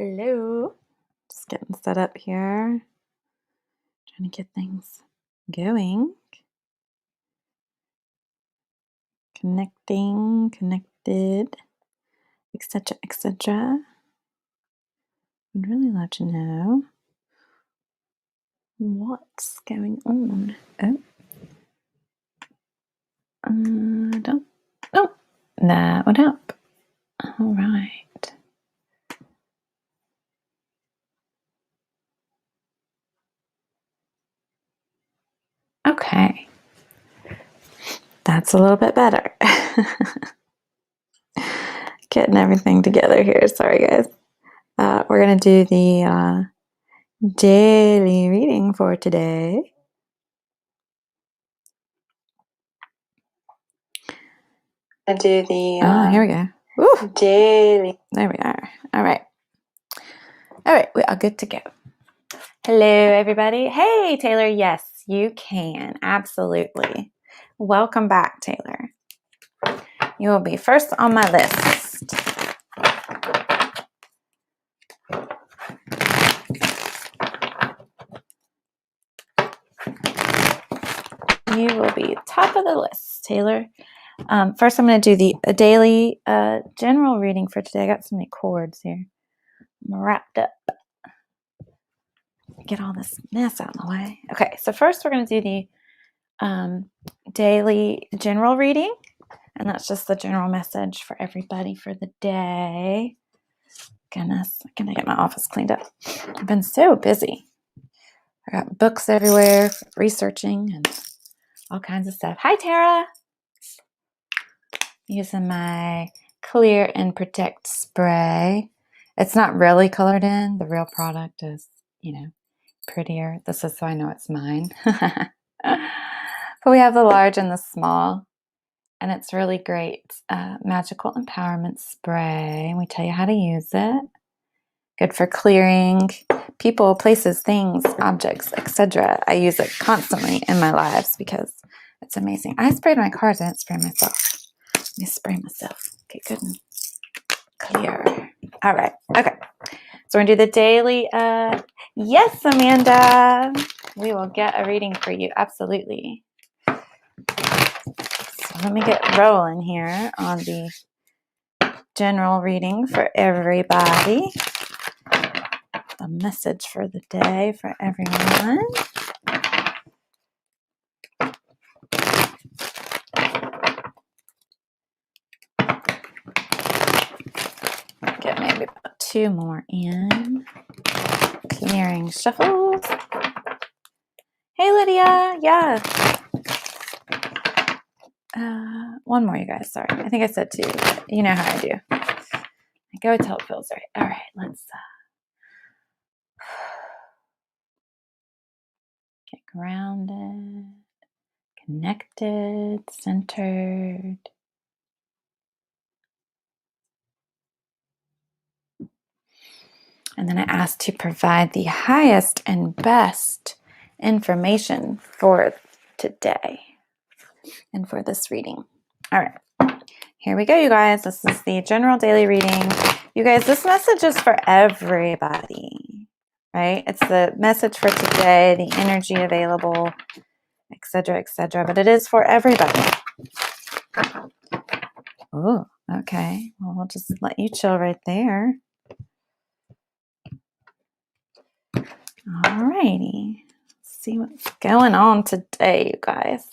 Hello. Just getting set up here. Trying to get things going. Connecting, connected, etc., etc. I'd really love to know what's going on. Don't. Nope. That would help. All right. Okay. That's a little bit better. Getting everything together here. Sorry, guys. We're going to do the daily reading for today. Here we go. Woo. Daily. There we are. All right. We are good to go. Hello, everybody. Hey, Taylor. Yes, you can. Absolutely. Welcome back, Taylor. You will be first on my list. You will be top of the list, Taylor. First, I'm going to do the daily general reading for today. I got so many cords here. I'm wrapped up. Get all this mess out of the way. Okay, so first we're going to do the daily general reading, and that's just the general message for everybody for the day. Goodness, I'm going to get my office cleaned up. I've been so busy. I got books everywhere, researching and all kinds of stuff. Hi, Tara. Using my Clear and Protect spray. It's not really colored in. The real product is, prettier. This is so I know it's mine. But we have the large and the small, and it's really great. Magical empowerment spray. We tell you how to use it. Good for clearing people, places, things, objects, etc. I use it constantly in my lives because it's amazing. I sprayed my cards. I didn't spray myself. Let me spray myself. Okay, good and clear. All right. Okay. So we're going to do the daily. Yes, Amanda. We will get a reading for you. Absolutely. So let me get rolling here on the general reading for everybody. The message for the day for everyone. Get maybe about 2 more in. Clearing shuffles. Hey, Lydia. Yeah. 1 more, you guys. Sorry. I think I said 2. You know how I do. I go till it feels right. All right. Let's get grounded, connected, centered. And then I ask to provide the highest and best information for today and for this reading. All right, here we go, you guys. This is the general daily reading. You guys, this message is for everybody, right? It's the message for today, the energy available, etc., but it is for everybody. Oh, okay. Well, we'll just let you chill right there. All righty. See what's going on today, you guys.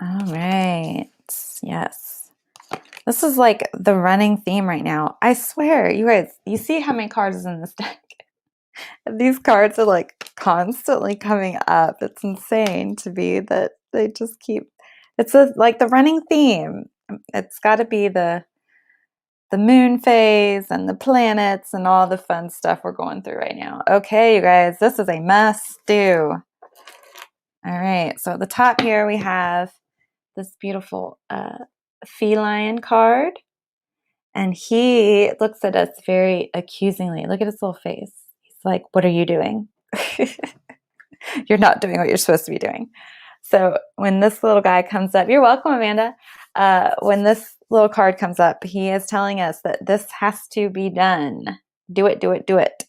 All right. Yes. This is like the running theme right now. I swear, you guys, you see how many cards is in this deck? These cards are like constantly coming up. It's insane to me that they just keep, it's like the running theme. It's got to be the moon phase and the planets and all the fun stuff we're going through right now. Okay, you guys, this is a must do. All right, so at the top here we have this beautiful feline card, and he looks at us very accusingly. Look at his little face. He's like, what are you doing? You're not doing what you're supposed to be doing. So when this little guy comes up, you're welcome, Amanda. When this little card comes up, he is telling us that this has to be done. Do it, do it, do it.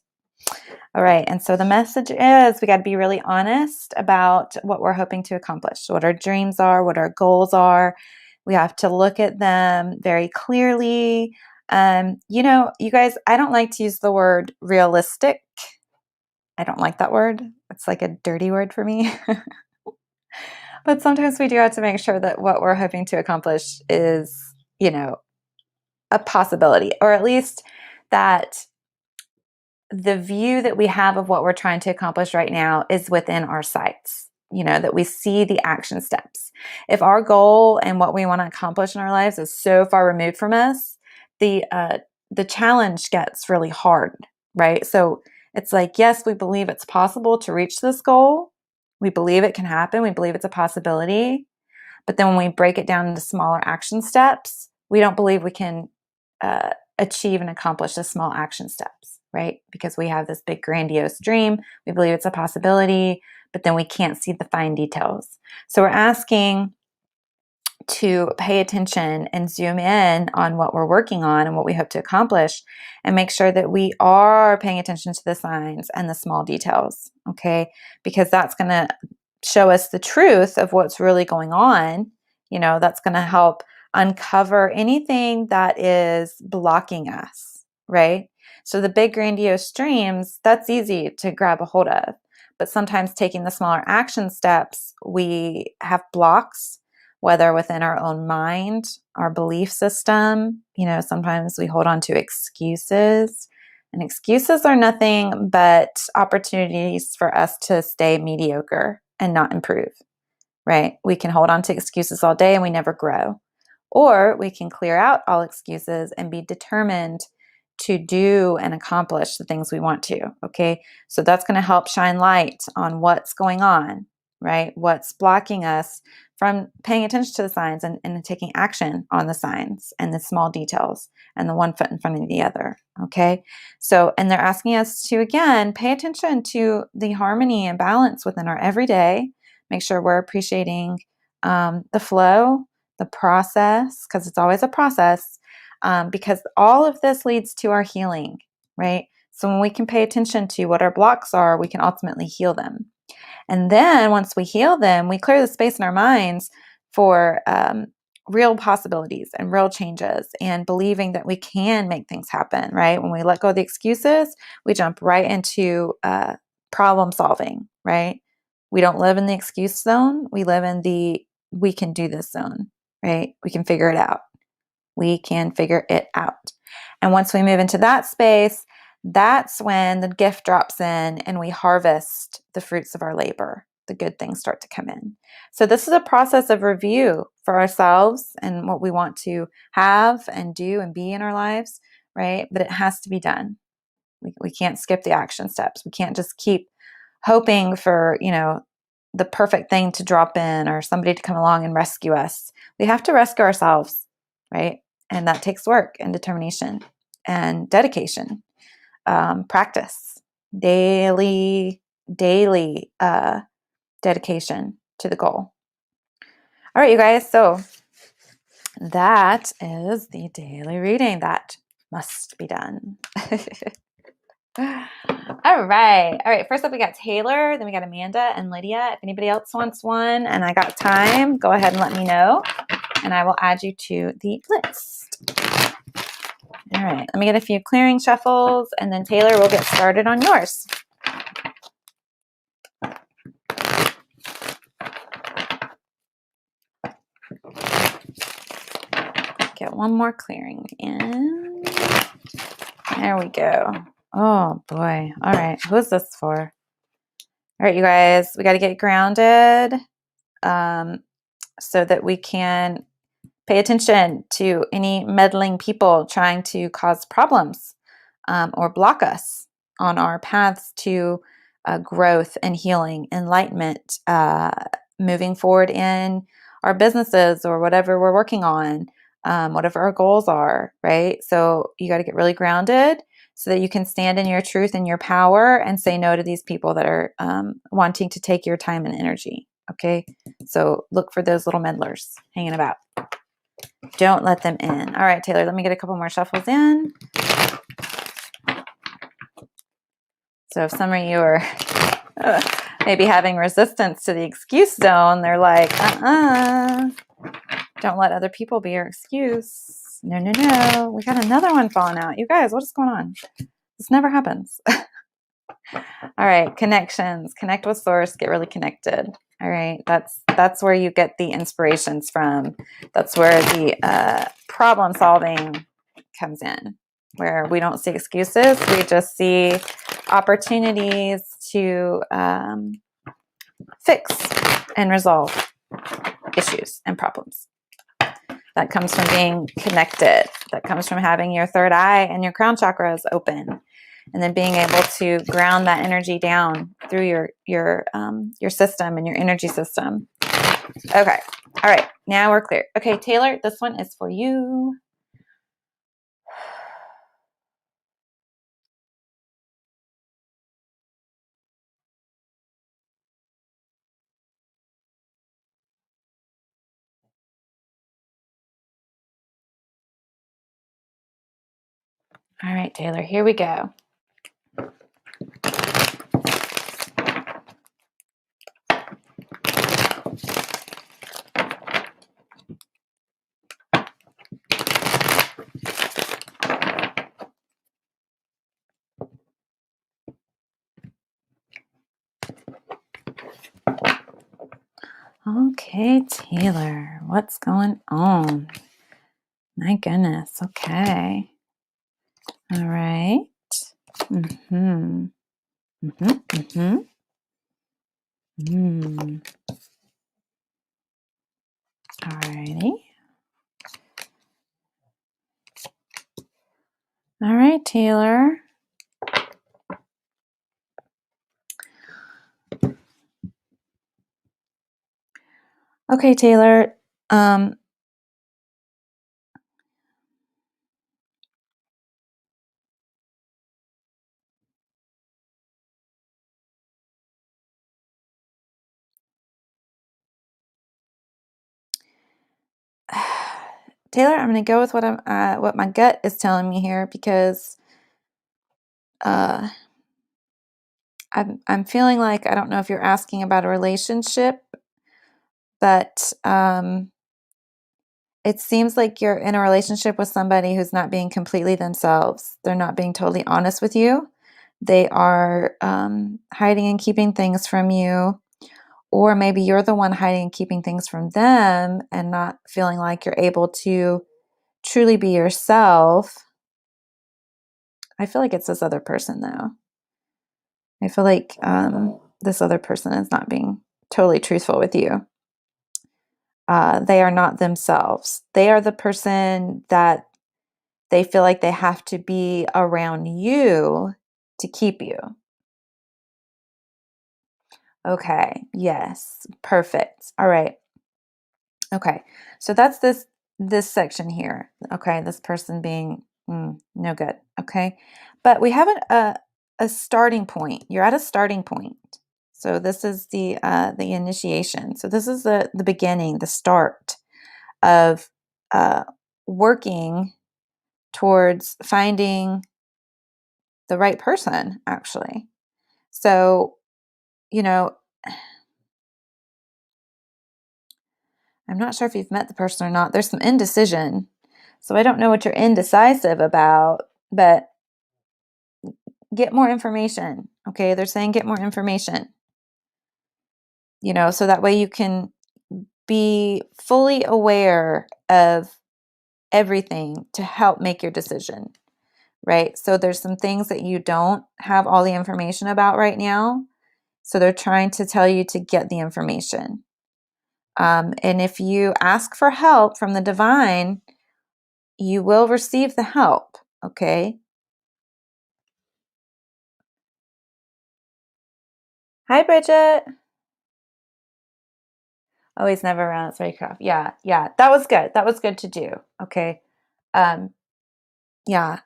All right. And so the message is we got to be really honest about what we're hoping to accomplish, what our dreams are, what our goals are. We have to look at them very clearly. You guys, I don't like to use the word realistic. I don't like that word. It's like a dirty word for me. But sometimes we do have to make sure that what we're hoping to accomplish is, a possibility, or at least that the view that we have of what we're trying to accomplish right now is within our sights, that we see the action steps. If our goal and what we want to accomplish in our lives is so far removed from us, the challenge gets really hard, right? So it's like, yes, we believe it's possible to reach this goal. We believe it can happen. We believe it's a possibility. But then when we break it down into smaller action steps, we don't believe we can achieve and accomplish the small action steps, right? Because we have this big grandiose dream. We believe it's a possibility, but then we can't see the fine details. So we're asking to pay attention and zoom in on what we're working on and what we hope to accomplish, and make sure that we are paying attention to the signs and the small details, okay? Because that's going to show us the truth of what's really going on. That's going to help uncover anything that is blocking us, right? So the big grandiose dreams, that's easy to grab a hold of. But sometimes taking the smaller action steps, we have blocks, whether within our own mind, our belief system. Sometimes we hold on to excuses, and excuses are nothing but opportunities for us to stay mediocre and not improve, right? We can hold on to excuses all day and we never grow. Or we can clear out all excuses and be determined to do and accomplish the things we want to, okay? So that's going to help shine light on what's going on, right? What's blocking us from paying attention to the signs and taking action on the signs and the small details and the one foot in front of the other, okay? So, and they're asking us to, again, pay attention to the harmony and balance within our everyday. Make sure we're appreciating the flow, the process, because it's always a process, because all of this leads to our healing, right? So when we can pay attention to what our blocks are, we can ultimately heal them. And then once we heal them, we clear the space in our minds for real possibilities and real changes, and believing that we can make things happen, right? When we let go of the excuses, we jump right into problem solving, right? We don't live in the excuse zone. We live in the we can do this zone, right? We can figure it out. We can figure it out. And once we move into that space, that's when the gift drops in and we harvest the fruits of our labor. The good things start to come in. So this is a process of review for ourselves and what we want to have and do and be in our lives, right? But it has to be done. We can't skip the action steps. We can't just keep hoping for, the perfect thing to drop in or somebody to come along and rescue us. We have to rescue ourselves, right? And that takes work and determination and dedication, practice, daily dedication to the goal. All right, you guys. So that is the daily reading that must be done. All right. First up, we got Taylor. Then we got Amanda and Lydia. If anybody else wants one and I got time, go ahead and let me know, and I will add you to the list. All right. Let me get a few clearing shuffles, and then Taylor will get started on yours. Get one more clearing in. There we go. Oh, boy. All right. Who's this for? All right, you guys. We got to get grounded so that we can pay attention to any meddling people trying to cause problems or block us on our paths to growth and healing, enlightenment, moving forward in our businesses or whatever we're working on, whatever our goals are, right? So you got to get really grounded so that you can stand in your truth and your power and say no to these people that are wanting to take your time and energy, Okay, so look for those little meddlers hanging about. Don't let them in. All right, Taylor, let me get a couple more shuffles in. So if some of you are maybe having resistance to the excuse zone, they're like, don't let other people be your excuse. No, no, no. We got another one falling out. You guys, what is going on? This never happens. All right, connections. Connect with source. Get really connected. All right, that's where you get the inspirations from. That's where the problem solving comes in, where we don't see excuses. We just see opportunities to fix and resolve issues and problems. That comes from being connected. That comes from having your third eye and your crown chakras open, and then being able to ground that energy down through your system and your energy system. Okay. All right. Now we're clear. Okay, Taylor, this one is for you. All right, Taylor, here we go. Okay, Taylor, what's going on? My goodness. Okay. All right. Mm-hmm. Mm-hmm. Mm-hmm. Mm. All righty. All right, Taylor. Okay, Taylor. Taylor, I'm going to go with what my gut is telling me here, because I'm feeling like, I don't know if you're asking about a relationship, but it seems like you're in a relationship with somebody who's not being completely themselves. They're not being totally honest with you. They are hiding and keeping things from you. Or maybe you're the one hiding and keeping things from them and not feeling like you're able to truly be yourself. I feel like it's this other person, though. I feel like this other person is not being totally truthful with you. They are not themselves. They are the person that they feel like they have to be around you to keep you. Okay. Yes. Perfect. All right. Okay. So that's this section here. Okay. This person being no good. Okay. But we have a starting point. You're at a starting point. So this is the initiation. So this is the beginning, the start of working towards finding the right person, actually. So, I'm not sure if you've met the person or not. There's some indecision. So I don't know what you're indecisive about, but get more information. Okay. They're saying get more information, so that way you can be fully aware of everything to help make your decision. Right. So there's some things that you don't have all the information about right now. So they're trying to tell you to get the information. And if you ask for help from the divine, you will receive the help. Okay. Hi, Bridget. Oh, he's never around. It's very rough. Yeah. Yeah. That was good. That was good to do. Okay. Um, yeah.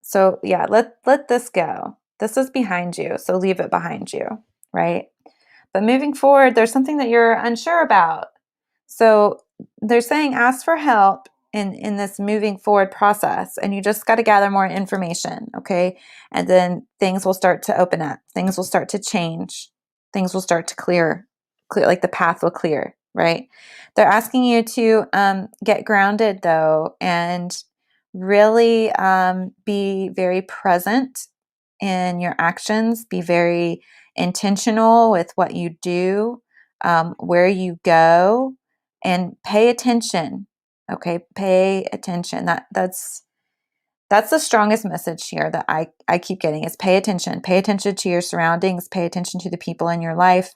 So yeah, let this go. This is behind you. So leave it behind you. Right. But moving forward, there's something that you're unsure about. So they're saying ask for help in this moving forward process, and you just got to gather more information, okay? And then things will start to open up. Things will start to change. Things will start to clear, like the path will clear, right? They're asking you to get grounded though, and really be very present in your actions. Be very intentional with what you do, where you go, and pay attention. Okay, pay attention. That's the strongest message here that I keep getting is pay attention. Pay attention to your surroundings. Pay attention to the people in your life.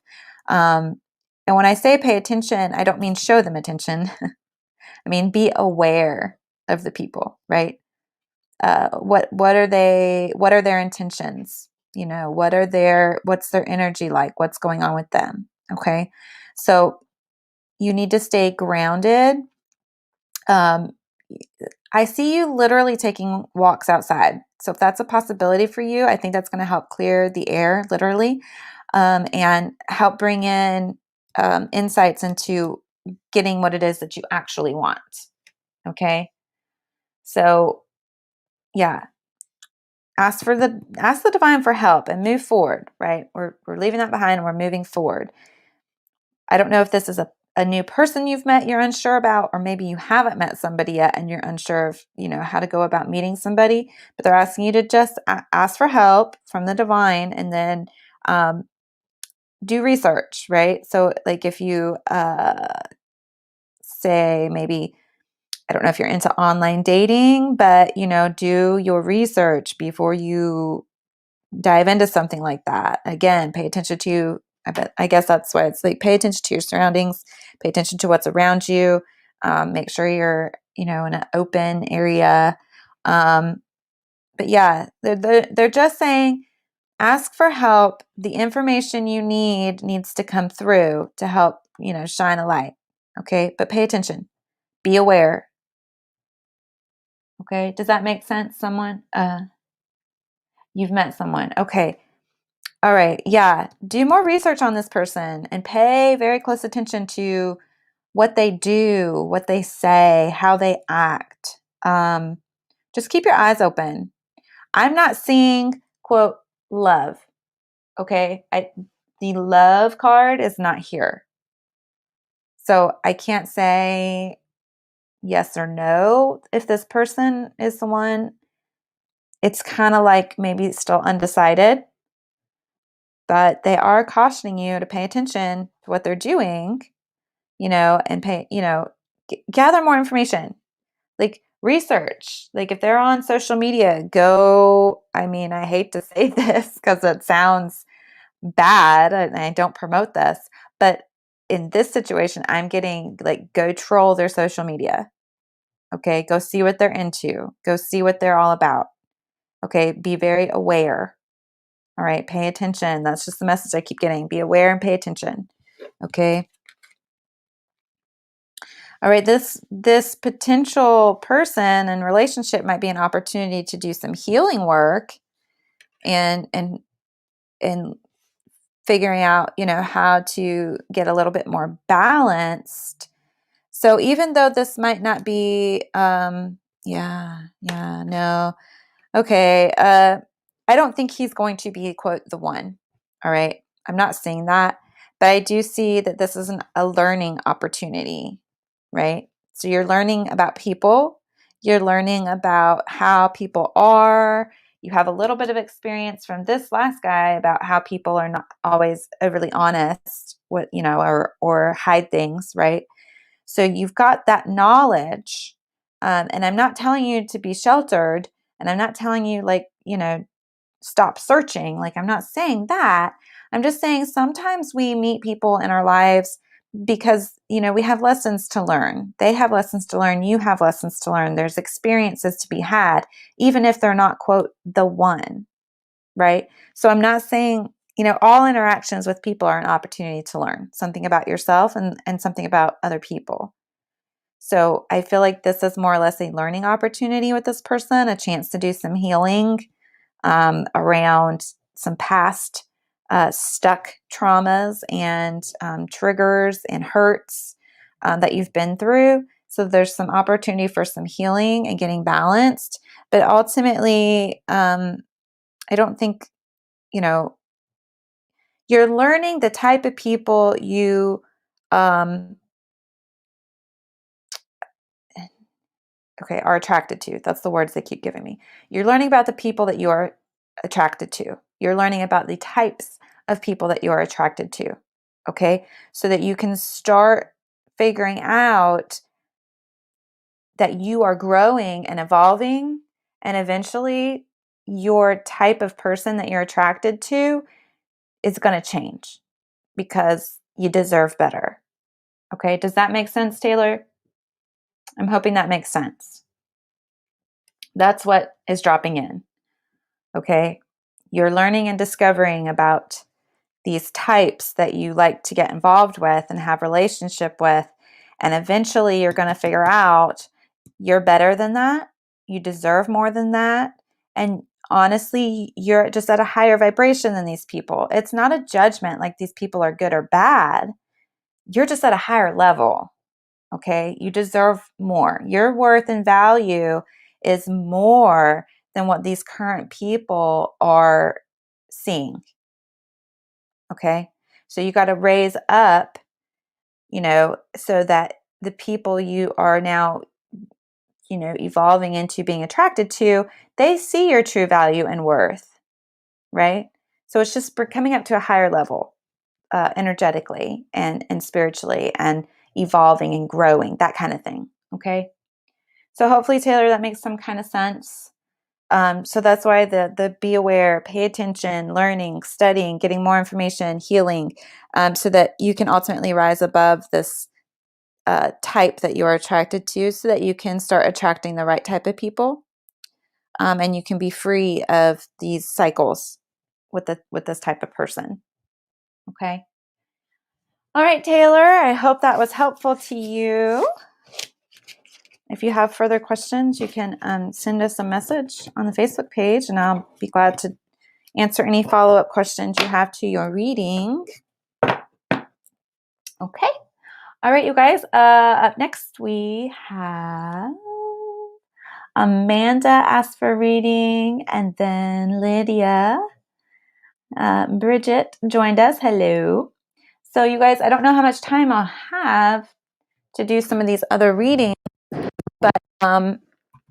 And when I say pay attention, I don't mean show them attention. I mean be aware of the people, right? What are they? What are their intentions? What's their energy like? What's going on with them? Okay, so you need to stay grounded. Um, I see you literally taking walks outside. So if that's a possibility for you, I think that's going to help clear the air, literally, and help bring in insights into getting what it is that you actually want. Okay, so yeah, ask the divine for help and move forward. Right, we're leaving that behind and we're moving forward. I don't know if this is a new person you've met you're unsure about, or maybe you haven't met somebody yet and you're unsure of, how to go about meeting somebody, but they're asking you to just ask for help from the divine, and then do research, right? So like if you say maybe, I don't know if you're into online dating, but do your research before you dive into something like that. Again, pay attention to, I guess that's why it's like pay attention to your surroundings, pay attention to what's around you, make sure you're, in an open area. But yeah, they're just saying, ask for help. The information you need needs to come through to help, shine a light. Okay. But pay attention, be aware. Okay. Does that make sense? You've met someone. Okay. All right. Yeah. Do more research on this person and pay very close attention to what they do, what they say, how they act. Just keep your eyes open. I'm not seeing, quote, love. Okay. The love card is not here. So I can't say yes or no if this person is the one. It's kind of like maybe still undecided. But they are cautioning you to pay attention to what they're doing, and gather more information, like research. Like if they're on social media, I hate to say this because it sounds bad and I don't promote this, but in this situation, I'm getting like, go troll their social media. Okay. Go see what they're into. Go see what they're all about. Okay. Be very aware. All right, pay attention. That's just the message I keep getting. Be aware and pay attention. Okay. All right, this potential person and relationship might be an opportunity to do some healing work and figuring out, how to get a little bit more balanced. So even though this might not be no. Okay. I don't think he's going to be, quote, the one. All right. I'm not seeing that, but I do see that this is a learning opportunity, right? So you're learning about people. You're learning about how people are. You have a little bit of experience from this last guy about how people are not always overly honest, or hide things, right? So you've got that knowledge. And I'm not telling you to be sheltered. And I'm not telling you stop searching. Like, I'm not saying that. I'm just saying sometimes we meet people in our lives because, we have lessons to learn. They have lessons to learn. You have lessons to learn. There's experiences to be had, even if they're not, quote, the one, right? So I'm not saying, all interactions with people are an opportunity to learn something about yourself and something about other people. So I feel like this is more or less a learning opportunity with this person, a chance to do some healing around some past stuck traumas and triggers and hurts that you've been through. So there's some opportunity for some healing and getting balanced. But ultimately, I don't think, you're learning the type of people you are attracted to. That's the words they keep giving me. You're learning about the people that you are attracted to. You're learning about the types of people that you are attracted to. Okay? So that you can start figuring out that you are growing and evolving, and eventually your type of person that you're attracted to is going to change because you deserve better. Okay? Does that make sense, Taylor? I'm hoping that makes sense. That's what is dropping in. Okay? You're learning and discovering about these types that you like to get involved with and have relationship with, and eventually you're going to figure out you're better than that. You deserve more than that. And honestly, you're just at a higher vibration than these people. It's not a judgment like these people are good or bad. You're just at a higher level. Okay? You deserve more. Your worth and value is more than what these current people are seeing. Okay? So you got to raise up, so that the people you are now, evolving into being attracted to, they see your true value and worth, right? So it's just coming up to a higher level, energetically and spiritually, and evolving and growing, that kind of thing. Okay? So hopefully, Taylor, that makes some kind of sense. So that's why the be aware, pay attention, learning, studying, getting more information, healing, so that you can ultimately rise above this type that you are attracted to, so that you can start attracting the right type of people, and you can be free of these cycles with this type of person. Okay. All right, Taylor, I hope that was helpful to you. If you have further questions, you can send us a message on the Facebook page, and I'll be glad to answer any follow-up questions you have to your reading. Okay. All right, you guys. Up next, we have Amanda asked for a reading, and then Lydia. Bridget joined us. Hello. So, you guys, I don't know how much time I'll have to do some of these other readings, but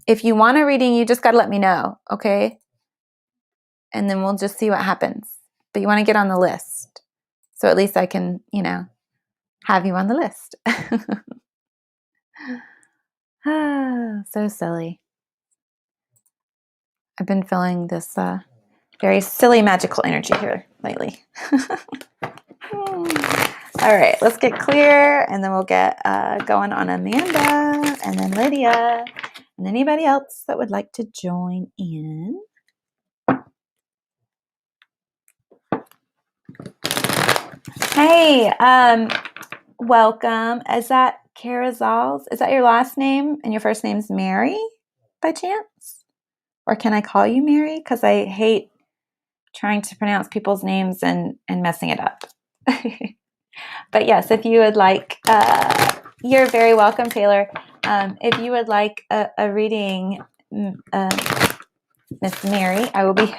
if you want a reading, you just got to let me know, okay? And then we'll just see what happens. But you want to get on the list, so at least I can, have you on the list. So silly. I've been feeling this very silly magical energy here lately. All right, let's get clear, and then we'll get going on Amanda, and then Lydia, and anybody else that would like to join in. Hey, welcome. Is that Carazals? Is that your last name, and your first name's Mary, by chance? Or can I call you Mary? Because I hate trying to pronounce people's names and messing it up. But yes, if you would like, you're very welcome, Taylor. If you would like a reading, Miss Mary, I will be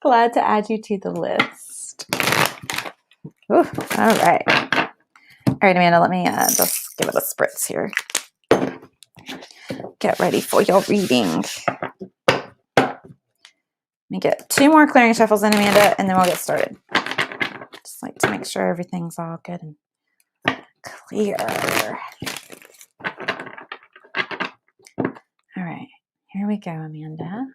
glad to add you to the list. Ooh, all right. All right, Amanda, let me just give it a spritz here. Get ready for your reading. Let me get 2 more clearing shuffles in, Amanda, and then we'll get started. Just like to make sure everything's all good and clear. All right, here we go, Amanda.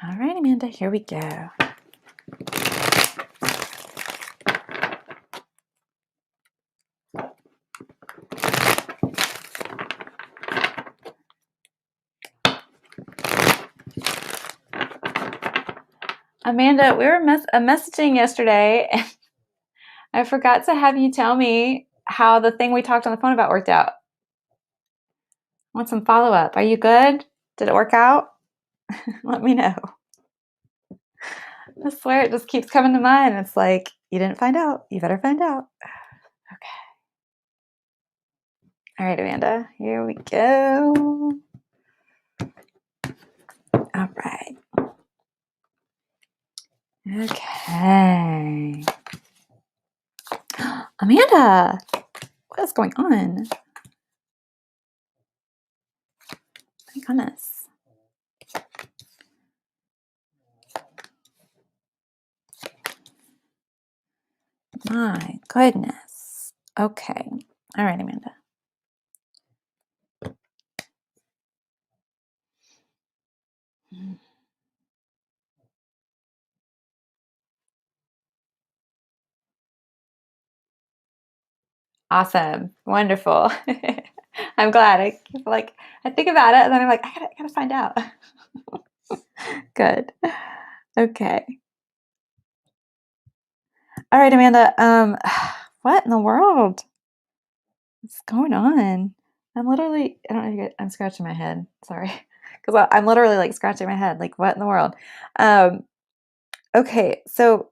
All right, Amanda, here we go. Amanda, we were messaging yesterday, I forgot to have you tell me how the thing we talked on the phone about worked out. I want some follow-up. Are you good? Did it work out? Let me know. I swear it just keeps coming to mind. It's like, you didn't find out. You better find out. Okay. All right, Amanda, here we go. All right. Okay. Amanda, what is going on? My goodness. My goodness. Okay. All right, Amanda. Awesome. Wonderful. I'm glad. I think about it and then I'm like, I gotta find out. Good. Okay. All right, Amanda. What in the world? What's going on? I'm literally, I don't know, I'm scratching my head. Sorry. Because I'm literally like scratching my head. Like, what in the world? Um, okay, so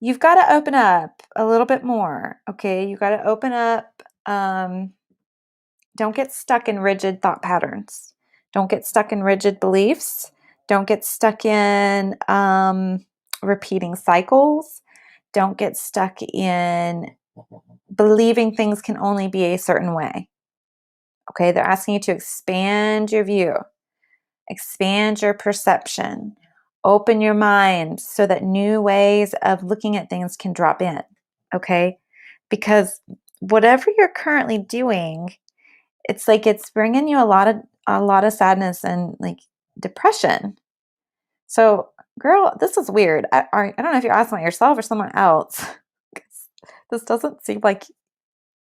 you've got to open up a little bit more. Okay, you got to open up. Don't get stuck in rigid thought patterns. Don't get stuck in rigid beliefs. Don't get stuck in repeating cycles. Don't get stuck in believing things can only be a certain way. Okay, they're asking you to expand your view, expand your perception, open your mind so that new ways of looking at things can drop in. Okay, because whatever you're currently doing, it's like it's bringing you a lot of sadness and like depression. So, girl, this is weird. I don't know if you're asking about yourself or someone else. This doesn't seem like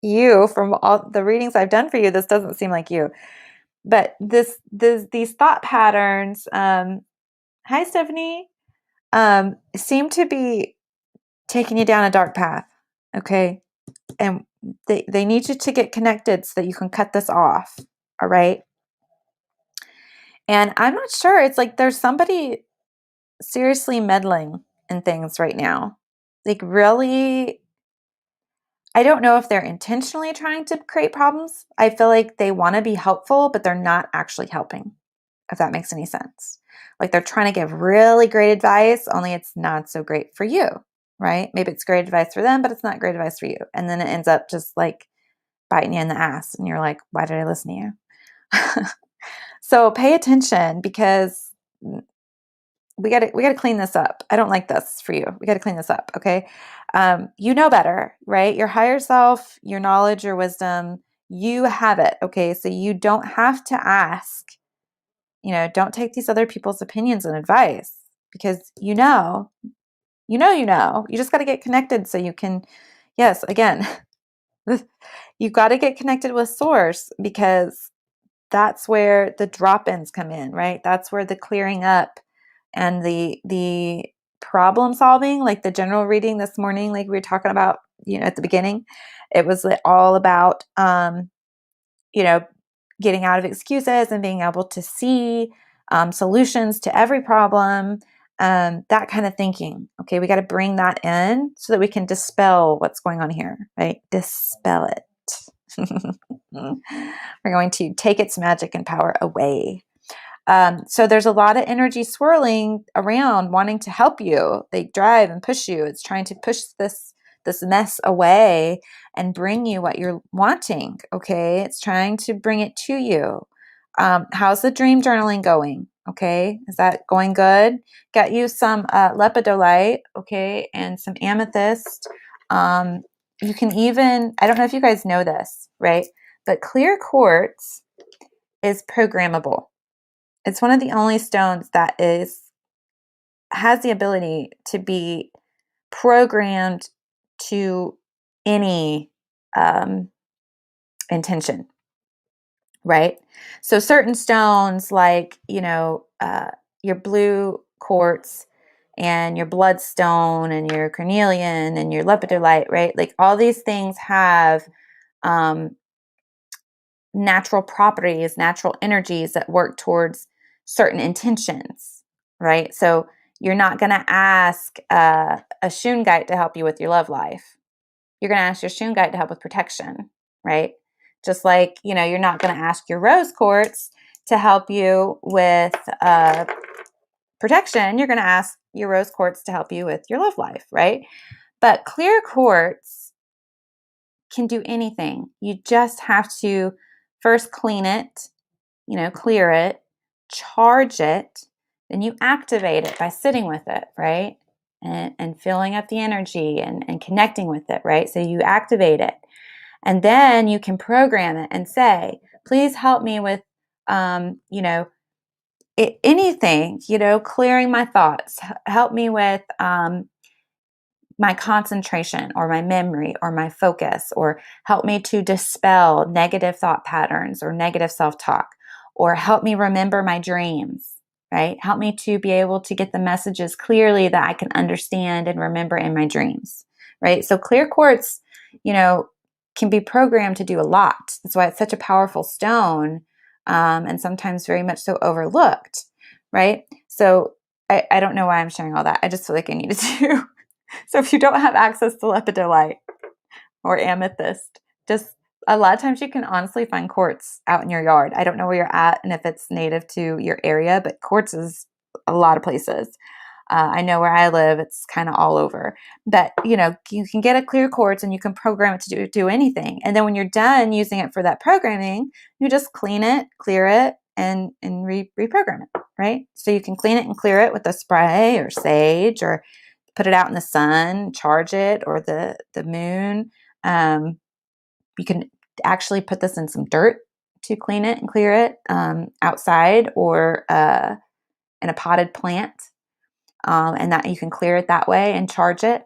you from all the readings I've done for you. This doesn't seem like you. But these thought patterns, hi Stephanie, seem to be taking you down a dark path. Okay, and they need you to get connected so that you can cut this off. All right. And I'm not sure. It's like there's somebody seriously meddling in things right now. Like, really, I don't know if they're intentionally trying to create problems. I feel like they want to be helpful, but they're not actually helping, if that makes any sense. Like they're trying to give really great advice, only it's not so great for you, right? Maybe it's great advice for them, but it's not great advice for you. And then it ends up just like biting you in the ass. And you're like, why did I listen to you? So pay attention because we gotta clean this up. I don't like this for you. We gotta clean this up, okay? You know better, right? Your higher self, your knowledge, your wisdom, you have it, okay? So you don't have to ask. Don't take these other people's opinions and advice because you just got to get connected so you can, yes, again, you got to get connected with source because that's where the drop-ins come in, right? That's where the clearing up and the problem solving, like the general reading this morning, like we were talking about, at the beginning, it was all about, you know, getting out of excuses and being able to see solutions to every problem, that kind of thinking. Okay, we got to bring that in so that we can dispel what's going on here, right? Dispel it. We're going to take its magic and power away. So there's a lot of energy swirling around wanting to help you. They drive and push you. It's trying to push this mess away and bring you what you're wanting. Okay. It's trying to bring it to you. How's the dream journaling going? Okay. Is that going good? Got you some lepidolite. Okay. And some amethyst. You can even, I don't know if you guys know this, right? But clear quartz is programmable. It's one of the only stones that has the ability to be programmed to any intention, right? So certain stones like, your blue quartz and your bloodstone and your carnelian and your lepidolite, right? Like all these things have natural properties, natural energies that work towards certain intentions, right? So you're not going to ask a shungite to help you with your love life. You're going to ask your shungite to help with protection, right? Just like, you're not going to ask your rose quartz to help you with protection. You're going to ask your rose quartz to help you with your love life, right? But clear quartz can do anything. You just have to first clean it, clear it, charge it, then you activate it by sitting with it, right? And filling up the energy and connecting with it, right? So you activate it. And then you can program it and say, please help me with, anything, clearing my thoughts. Help me with my concentration or my memory or my focus, or help me to dispel negative thought patterns or negative self-talk, or help me remember my dreams, right? Help me to be able to get the messages clearly that I can understand and remember in my dreams, right? So clear quartz, can be programmed to do a lot. That's why it's such a powerful stone, and sometimes very much so overlooked, right? So I don't know why I'm sharing all that. I just feel like I needed to. So if you don't have access to lepidolite or amethyst, just a lot of times you can honestly find quartz out in your yard. I don't know where you're at and if it's native to your area, but quartz is a lot of places. I know where I live, it's kind of all over. But, you can get a clear quartz and you can program it to do anything. And then when you're done using it for that programming, you just clean it, clear it, and reprogram it, right? So you can clean it and clear it with a spray or sage, or put it out in the sun, charge it, or the moon. You can actually put this in some dirt to clean it and clear it, outside, or in a potted plant, and that you can clear it that way and charge it.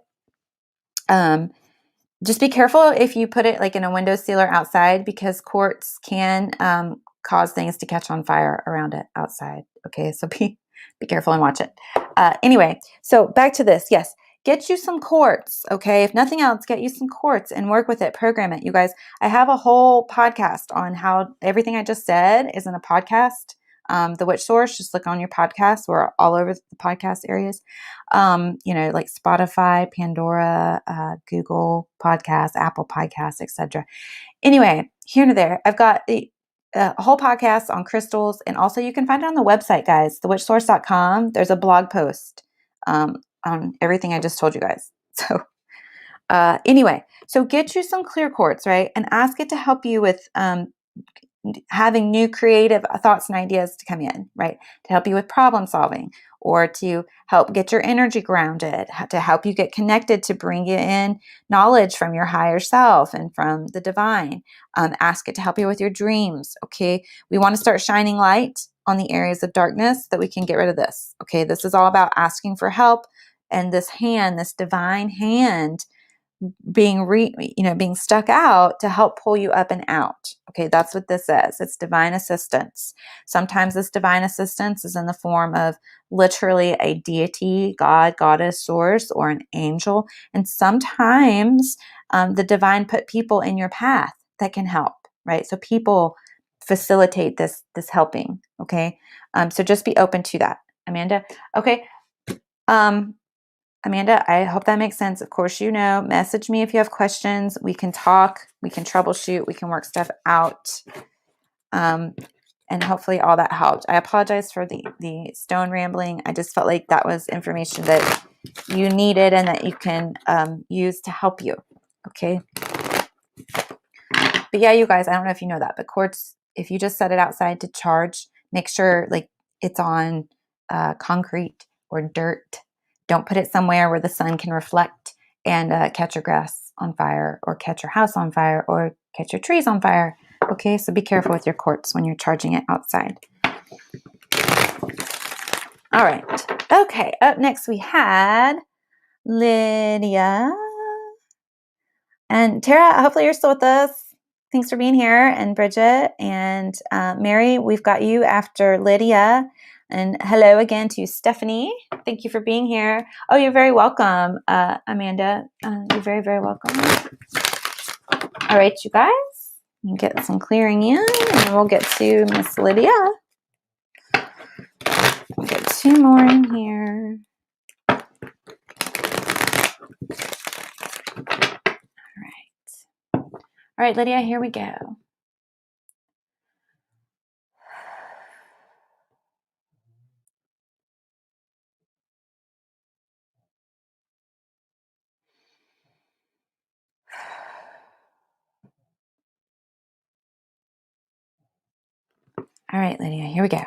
Just be careful if you put it like in a window sealer outside, because quartz can cause things to catch on fire around it outside. Okay, so be careful and watch it. Anyway, so back to this. Yes, get you some quartz. Okay, if nothing else, get you some quartz and work with it. Program it, you guys. I have a whole podcast on how everything I just said is in a podcast. The Witch Source. Just look on your podcast. We're all over the podcast areas. Like Spotify, Pandora, Google Podcasts, Apple Podcasts, etc. Anyway, here and there, I've got a whole podcast on crystals, and also you can find it on the website, guys, thewitchsource.com. There's a blog post on everything I just told you guys. So anyway, so get you some clear quartz, right? And ask it to help you with having new creative thoughts and ideas to come in, right? To help you with problem solving, or to help get your energy grounded, to help you get connected, to bring you in knowledge from your higher self and from the divine. Ask it to help you with your dreams, okay? We want to start shining light on the areas of darkness that we can get rid of this, okay? This is all about asking for help, and this hand, this divine hand, being stuck out to help pull you up and out. Okay, that's what this is. It's divine assistance. Sometimes this divine assistance is in the form of literally a deity, God, goddess, source, or an angel. And sometimes the divine put people in your path that can help, right? So people facilitate this helping. Okay, so just be open to that, Amanda. Okay. Amanda, I hope that makes sense. Of course, message me if you have questions. We can talk, we can troubleshoot, we can work stuff out. And hopefully all that helped. I apologize for the stone rambling. I just felt like that was information that you needed and that you can use to help you. Okay. But yeah, you guys, I don't know if you know that, but quartz, if you just set it outside to charge, make sure like it's on concrete or dirt. Don't put it somewhere where the sun can reflect and catch your grass on fire, or catch your house on fire, or catch your trees on fire. Okay, so be careful with your quartz when you're charging it outside. All right. Okay, up next we had Lydia. And Tara, hopefully you're still with us. Thanks for being here. And Bridget and Mary, we've got you after Lydia. And hello again to Stephanie. Thank you for being here. Oh, you're very welcome, Amanda. You're very, very welcome. All right, you guys. You get some clearing in, and we'll get to Miss Lydia. We'll get 2 more in here. All right. All right, Lydia, here we go. All right, Lydia, here we go.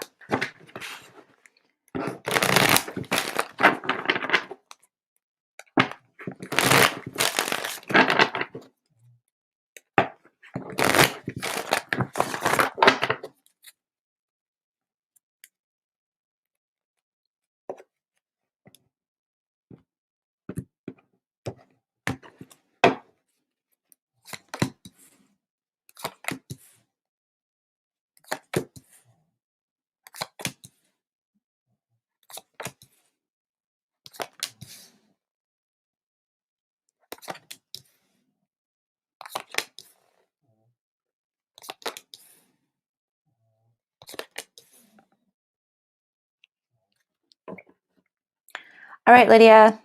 All right, Lydia.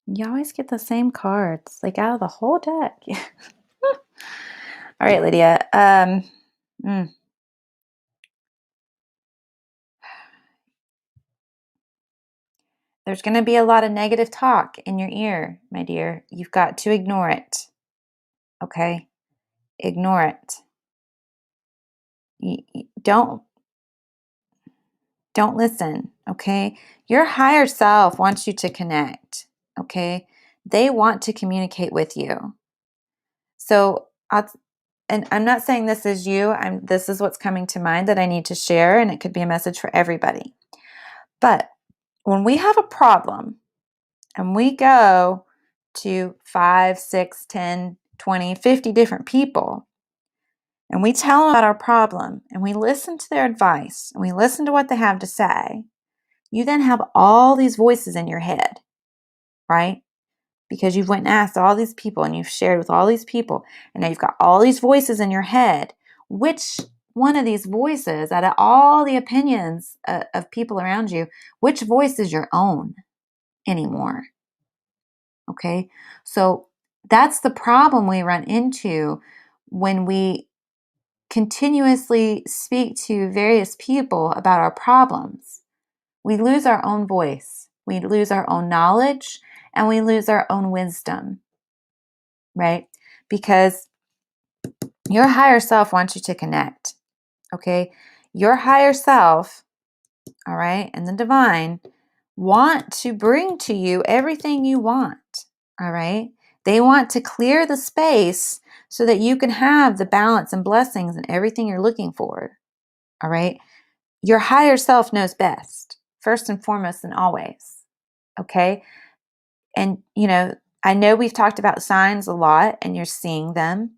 You always get the same cards, like out of the whole deck. All right, Lydia. There's going to be a lot of negative talk in your ear, my dear. You've got to ignore it. Okay? Ignore it. Don't listen. Okay? Your higher self wants you to connect. Okay? They want to communicate with you. So, and I'm not saying this is you. This is what's coming to mind that I need to share, and it could be a message for everybody. But when we have a problem and we go to 5, 6, 10, 20, 50 different people, and we tell them about our problem, and we listen to their advice, and we listen to what they have to say, you then have all these voices in your head, right? Because you've went and asked all these people, and you've shared with all these people, and now you've got all these voices in your head. Which one of these voices, out of all the opinions of people around you, which voice is your own anymore? Okay, so that's the problem we run into when we continuously speak to various people about our problems. We lose our own voice, we lose our own knowledge, and we lose our own wisdom, right? Because your higher self wants you to connect, okay? Your higher self, all right, and the divine want to bring to you everything you want, all right? They want to clear the space so that you can have the balance and blessings and everything you're looking for, all right? Your higher self knows best, first and foremost and always, okay? And, I know we've talked about signs a lot and you're seeing them,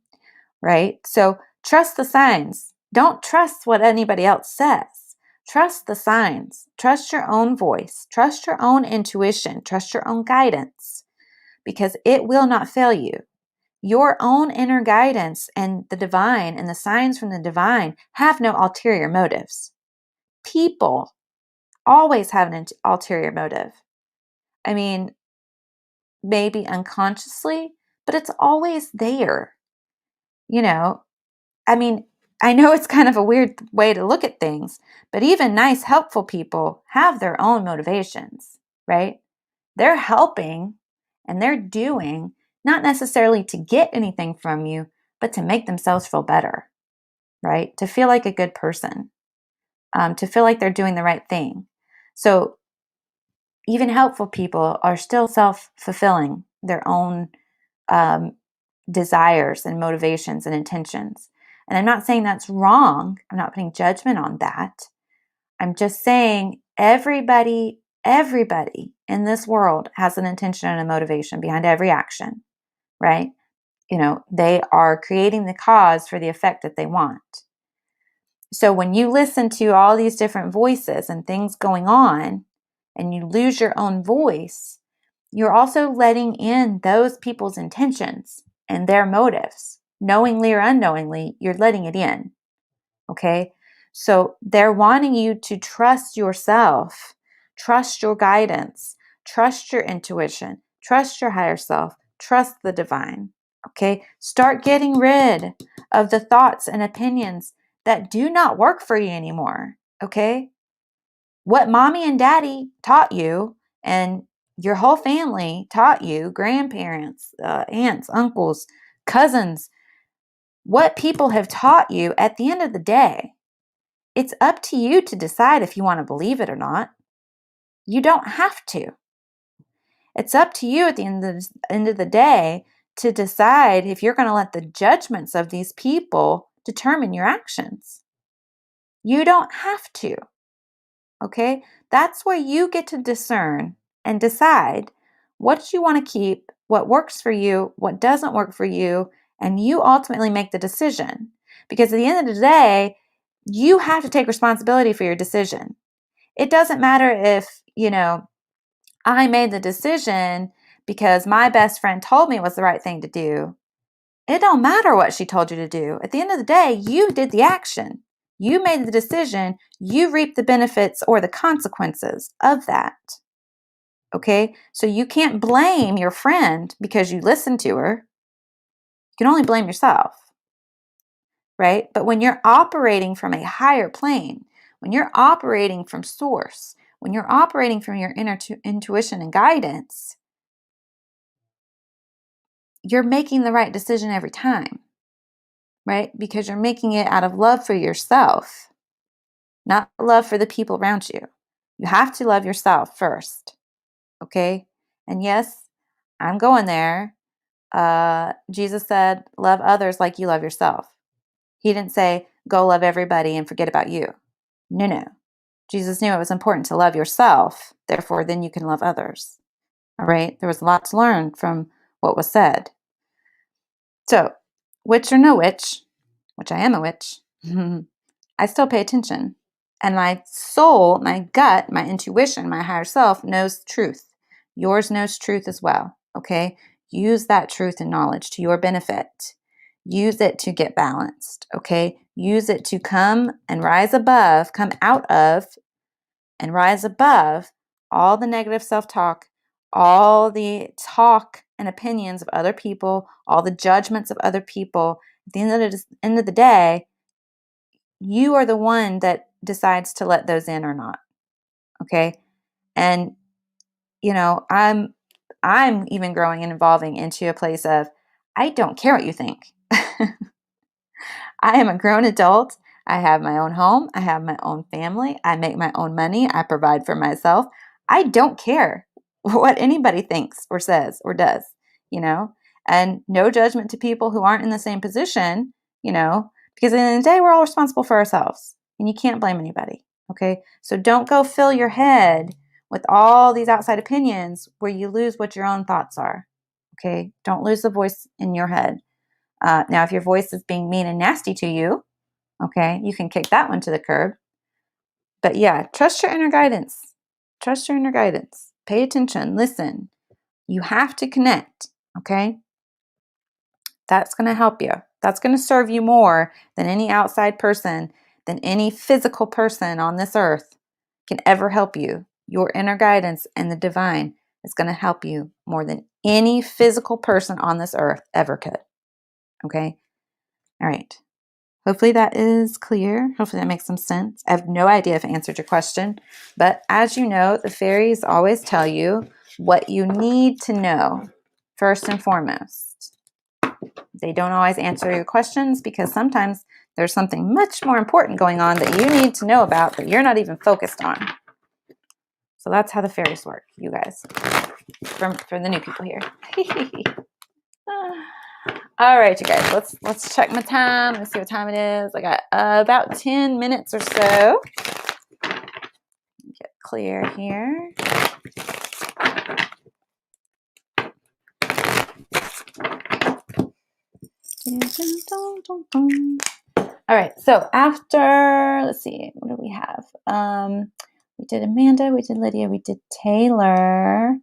right? So trust the signs. Don't trust what anybody else says. Trust the signs. Trust your own voice. Trust your own intuition. Trust your own guidance, because it will not fail you. Your own inner guidance and the divine and the signs from the divine have no ulterior motives. People always have an ulterior motive. I mean, maybe unconsciously, but it's always there. I know it's kind of a weird way to look at things, but even nice, helpful people have their own motivations, right? They're helping and they're doing, not necessarily to get anything from you, but to make themselves feel better, right? To feel like a good person, to feel like they're doing the right thing. So even helpful people are still self-fulfilling their own desires and motivations and intentions. And I'm not saying that's wrong. I'm not putting judgment on that. I'm just saying everybody everybody in this world has an intention and a motivation behind every action, right? They are creating the cause for the effect that they want. So when you listen to all these different voices and things going on, and you lose your own voice, you're also letting in those people's intentions and their motives. Knowingly or unknowingly, you're letting it in. Okay? So they're wanting you to trust yourself, trust your guidance, trust your intuition, trust your higher self, trust the divine. Okay? Start getting rid of the thoughts and opinions that do not work for you anymore. Okay? What mommy and daddy taught you and your whole family taught you, grandparents, aunts, uncles, cousins, what people have taught you, at the end of the day, it's up to you to decide if you want to believe it or not. You don't have to. It's up to you at the end of the day to decide if you're going to let the judgments of these people determine your actions. You don't have to. Okay? That's where you get to discern and decide what you want to keep, what works for you, what doesn't work for you, and you ultimately make the decision. Because at the end of the day, you have to take responsibility for your decision. It doesn't matter if, I made the decision because my best friend told me it was the right thing to do. It don't matter what she told you to do. At the end of the day, you did the action. You made the decision. You reap the benefits or the consequences of that. Okay? So you can't blame your friend because you listened to her. You can only blame yourself. Right? But when you're operating from a higher plane, when you're operating from source, when you're operating from your inner intuition and guidance, you're making the right decision every time. Right? Because you're making it out of love for yourself, not love for the people around you. You have to love yourself first. Okay? And yes, I'm going there. Jesus said, love others like you love yourself. He didn't say, go love everybody and forget about you. No. Jesus knew it was important to love yourself. Therefore, then you can love others. All right? There was a lot to learn from what was said. So, witch or no witch, which I am a witch, I still pay attention. And my soul, my gut, my intuition, my higher self knows truth. Yours knows truth as well. Okay? Use that truth and knowledge to your benefit. Use it to get balanced. Okay? Use it to come and rise above, come out of, and rise above all the negative self-talk, all the talk and opinions of other people, all the judgments of other people. At the end of the day, you are the one that decides to let those in or not. Okay? And I'm even growing and evolving into a place of I don't care what you think. I am a grown adult. I have my own home. I have my own family. I make my own money. I provide for myself. I don't care what anybody thinks or says or does, and no judgment to people who aren't in the same position, because at the end of the day, we're all responsible for ourselves and you can't blame anybody. Okay. So don't go fill your head with all these outside opinions where you lose what your own thoughts are. Okay. Don't lose the voice in your head. Now, if your voice is being mean and nasty to you, okay, you can kick that one to the curb. But yeah, trust your inner guidance. Trust your inner guidance. Pay attention. Listen. You have to connect, okay? That's going to help you. That's going to serve you more than any outside person, than any physical person on this earth can ever help you. Your inner guidance and the divine is going to help you more than any physical person on this earth ever could. Okay? All right. Hopefully that is clear. Hopefully that makes some sense. I have no idea if I answered your question, but as you know, the fairies always tell you what you need to know first and foremost. They don't always answer your questions because sometimes there's something much more important going on that you need to know about that you're not even focused on. So that's how the fairies work, you guys, for the new people here. All right, you guys, let's check my time. Let's see what time it is. I got about 10 minutes or so. Get clear here. All right, so after, let's see, what do we have? We did Amanda, we did Lydia, we did Taylor.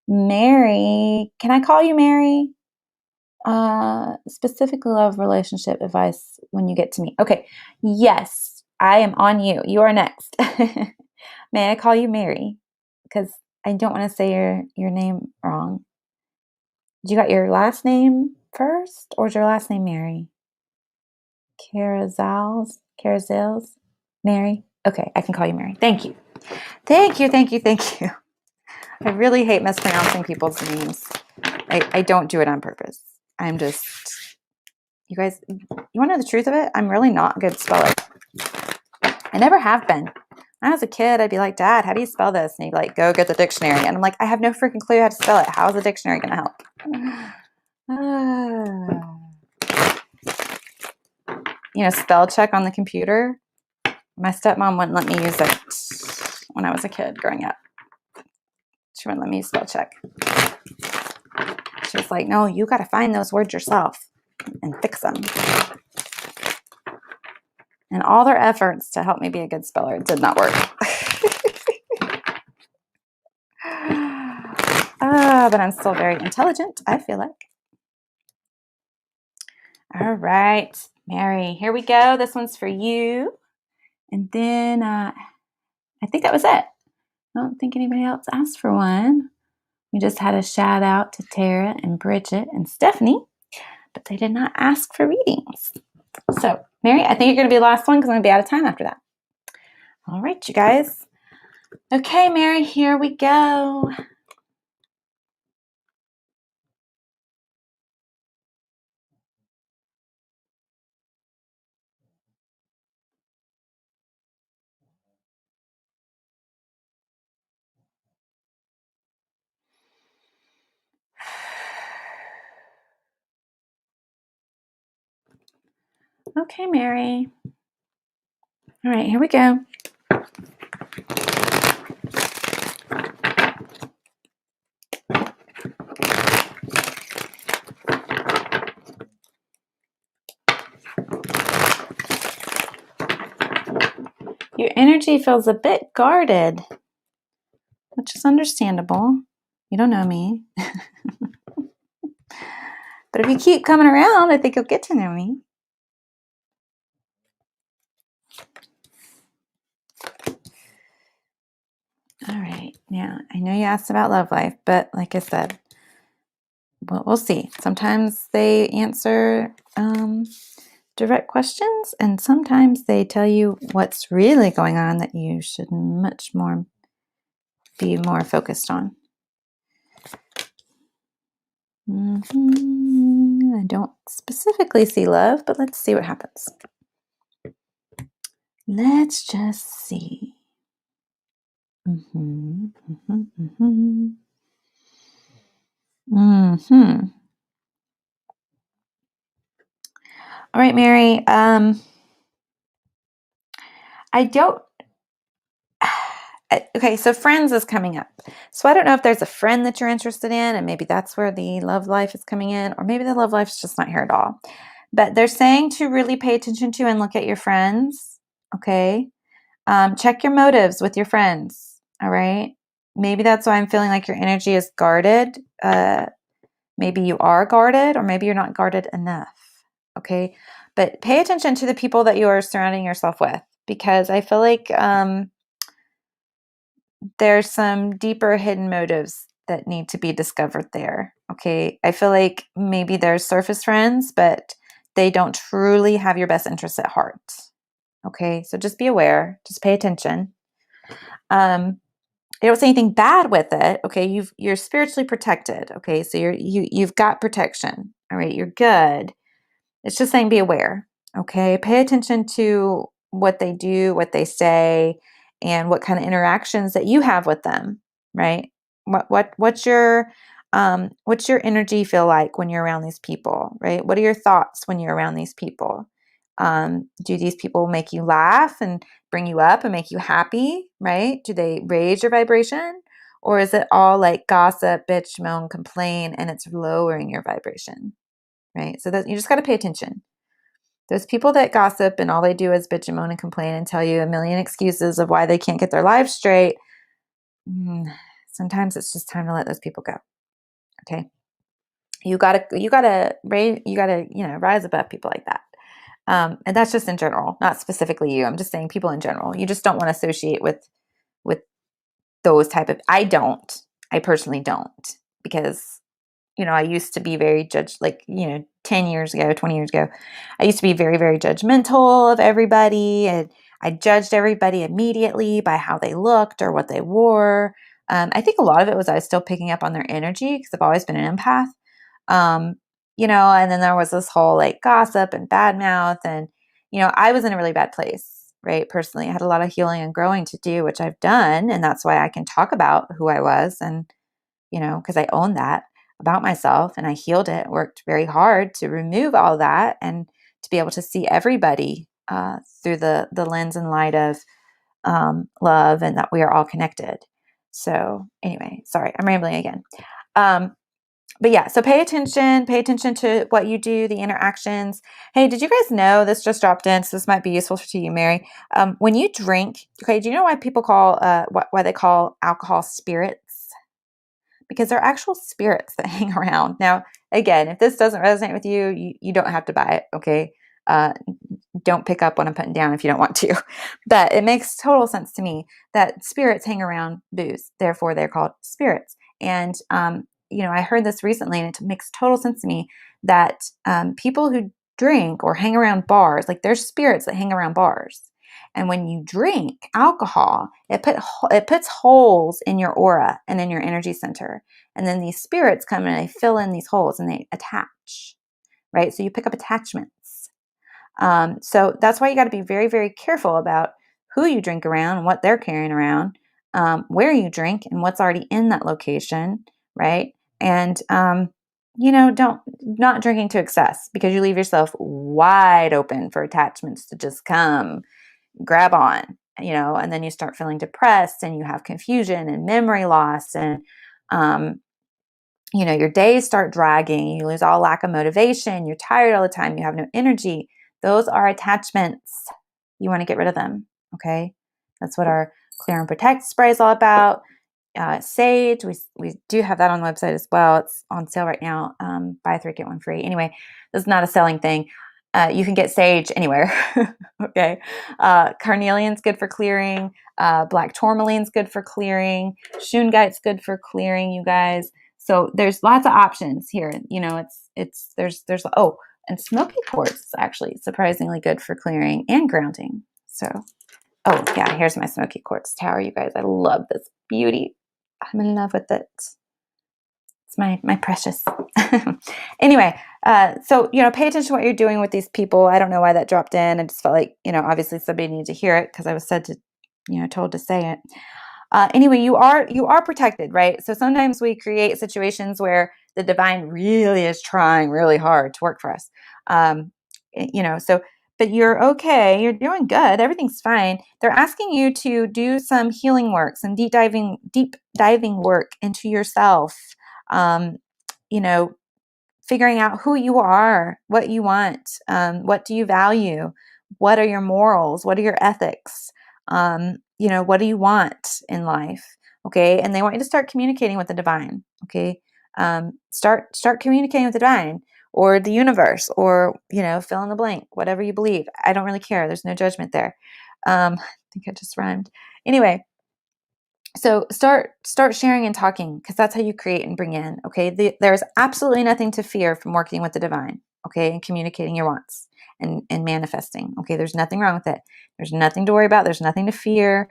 Mary, can I call you Mary? Specific love relationship advice when you get to me. Okay, yes, I am on you. You are next. May I call you Mary? Because I don't want to say your name wrong. You got your last name first, or is your last name Mary? Carazels? Mary? Okay, I can call you Mary. Thank you. Thank you, thank you, thank you. I really hate mispronouncing people's names. I don't do it on purpose. I'm just, you guys, you want to know the truth of it? I'm really not a good speller. I never have been. When I was a kid, I'd be like, Dad, how do you spell this? And he'd be like, go get the dictionary. And I'm like, I have no freaking clue how to spell it. How is a dictionary going to help? Spell check on the computer. My stepmom wouldn't let me use it when I was a kid growing up. She wouldn't let me use spell check. She was like, no, you got to find those words yourself and fix them. And all their efforts to help me be a good speller did not work. But I'm still very intelligent, I feel like. All right, Mary, here we go. This one's for you. And then I think that was it. I don't think anybody else asked for one. We just had a shout out to Tara and Bridget and Stephanie, but they did not ask for readings. So, Mary, I think you're going to be the last one because I'm going to be out of time after that. All right, you guys. Okay, Mary, here we go. Okay, Mary. All right, here we go. Your energy feels a bit guarded, which is understandable. You don't know me. But if you keep coming around, I think you'll get to know me. All right. Now, I know you asked about love life, but like I said, we'll see. Sometimes they answer direct questions, and sometimes they tell you what's really going on that you should much more be more focused on. I don't specifically see love, but let's see what happens. Let's just see. All right, Mary. I don't. Okay, so friends is coming up. So I don't know if there's a friend that you're interested in, and maybe that's where the love life is coming in, or maybe the love life is just not here at all. But they're saying to really pay attention to and look at your friends. Okay. Check your motives with your friends. All right. Maybe that's why I'm feeling like your energy is guarded. Maybe you are guarded, or maybe you're not guarded enough. Okay. But pay attention to the people that you are surrounding yourself with, because I feel like there's some deeper hidden motives that need to be discovered there. Okay. I feel like maybe there's surface friends, but they don't truly have your best interests at heart. Okay. So just be aware, just pay attention. I don't say anything bad with it. Okay. You're spiritually protected. Okay. So you've got protection. All right. You're good. It's just saying be aware. Okay. Pay attention to what they do, what they say, and what kind of interactions that you have with them. Right. What's your energy feel like when you're around these people? Right. What are your thoughts when you're around these people? Do these people make you laugh and bring you up and make you happy? Right. Do they raise your vibration, Or is it all like gossip, bitch, moan, complain, and it's lowering your vibration, right? So that you just got to pay attention. Those people that gossip and all they do is bitch and moan and complain and tell you a million excuses of why they can't get their lives straight. Sometimes it's just time to let those people go. Okay. You gotta rise above people like that. And that's just in general, not specifically you. I'm just saying people in general. You just don't want to associate with those type of, I personally don't, because, I used to be very 10 years ago, 20 years ago, I used to be very, very judgmental of everybody. And I judged everybody immediately by how they looked or what they wore. I think a lot of it was I was still picking up on their energy because I've always been an empath. Um, and then there was this whole like gossip and bad mouth. And, I was in a really bad place, right? Personally, I had a lot of healing and growing to do, which I've done. And that's why I can talk about who I was. And, because I own that about myself and I healed it, worked very hard to remove all that and to be able to see everybody through the lens and light of love and that we are all connected. So anyway, sorry, I'm rambling again. But yeah, so pay attention to what you do, the interactions. Hey, did you guys know, this just dropped in, so this might be useful to you, Mary. When you drink, okay, do you know why people call, why they call alcohol spirits? Because they're actual spirits that hang around. Now, again, if this doesn't resonate with you, you don't have to buy it, okay? Don't pick up what I'm putting down if you don't want to. But it makes total sense to me that spirits hang around booze. Therefore, they're called spirits. And, I heard this recently, and it makes total sense to me that people who drink or hang around bars, like there's spirits that hang around bars. And when you drink alcohol, it puts holes in your aura and in your energy center. And then these spirits come and they fill in these holes and they attach, right? So you pick up attachments. So that's why you got to be very, very careful about who you drink around and what they're carrying around, where you drink and what's already in that location, right? And, not drinking to excess, because you leave yourself wide open for attachments to just come grab on, and then you start feeling depressed and you have confusion and memory loss and, your days start dragging, you lose all lack of motivation, you're tired all the time, you have no energy. Those are attachments. You want to get rid of them. Okay. That's what our Clear and Protect spray is all about. Sage, we do have that on the website as well. It's on sale right now. Buy 3, get 1 free. Anyway, this is not a selling thing. You can get sage anywhere. Okay. Carnelian's good for clearing. Black tourmaline's good for clearing. Shungite's good for clearing, you guys. So there's lots of options here. And smoky quartz is actually surprisingly good for clearing and grounding. So, oh yeah, here's my smoky quartz tower, you guys. I love this beauty. I'm in love with it. It's my precious. Anyway, so, pay attention to what you're doing with these people. I don't know why that dropped in. I just felt like, obviously somebody needed to hear it because I was told to say it. Anyway, you are protected, right? So sometimes we create situations where the divine really is trying really hard to work for us. But you're okay. You're doing good. Everything's fine. They're asking you to do some healing work, some deep diving work into yourself. Um, Figuring out who you are, what you want, what do you value, what are your morals, what are your ethics, what do you want in life, okay? And they want you to start communicating with the divine, okay? Start communicating with the divine or the universe or, fill in the blank, whatever you believe. I don't really care. There's no judgment there. I think I just rhymed. Anyway, so start sharing and talking, because that's how you create and bring in, okay? There's absolutely nothing to fear from working with the divine, okay, and communicating your wants and manifesting, okay? There's nothing wrong with it. There's nothing to worry about. There's nothing to fear.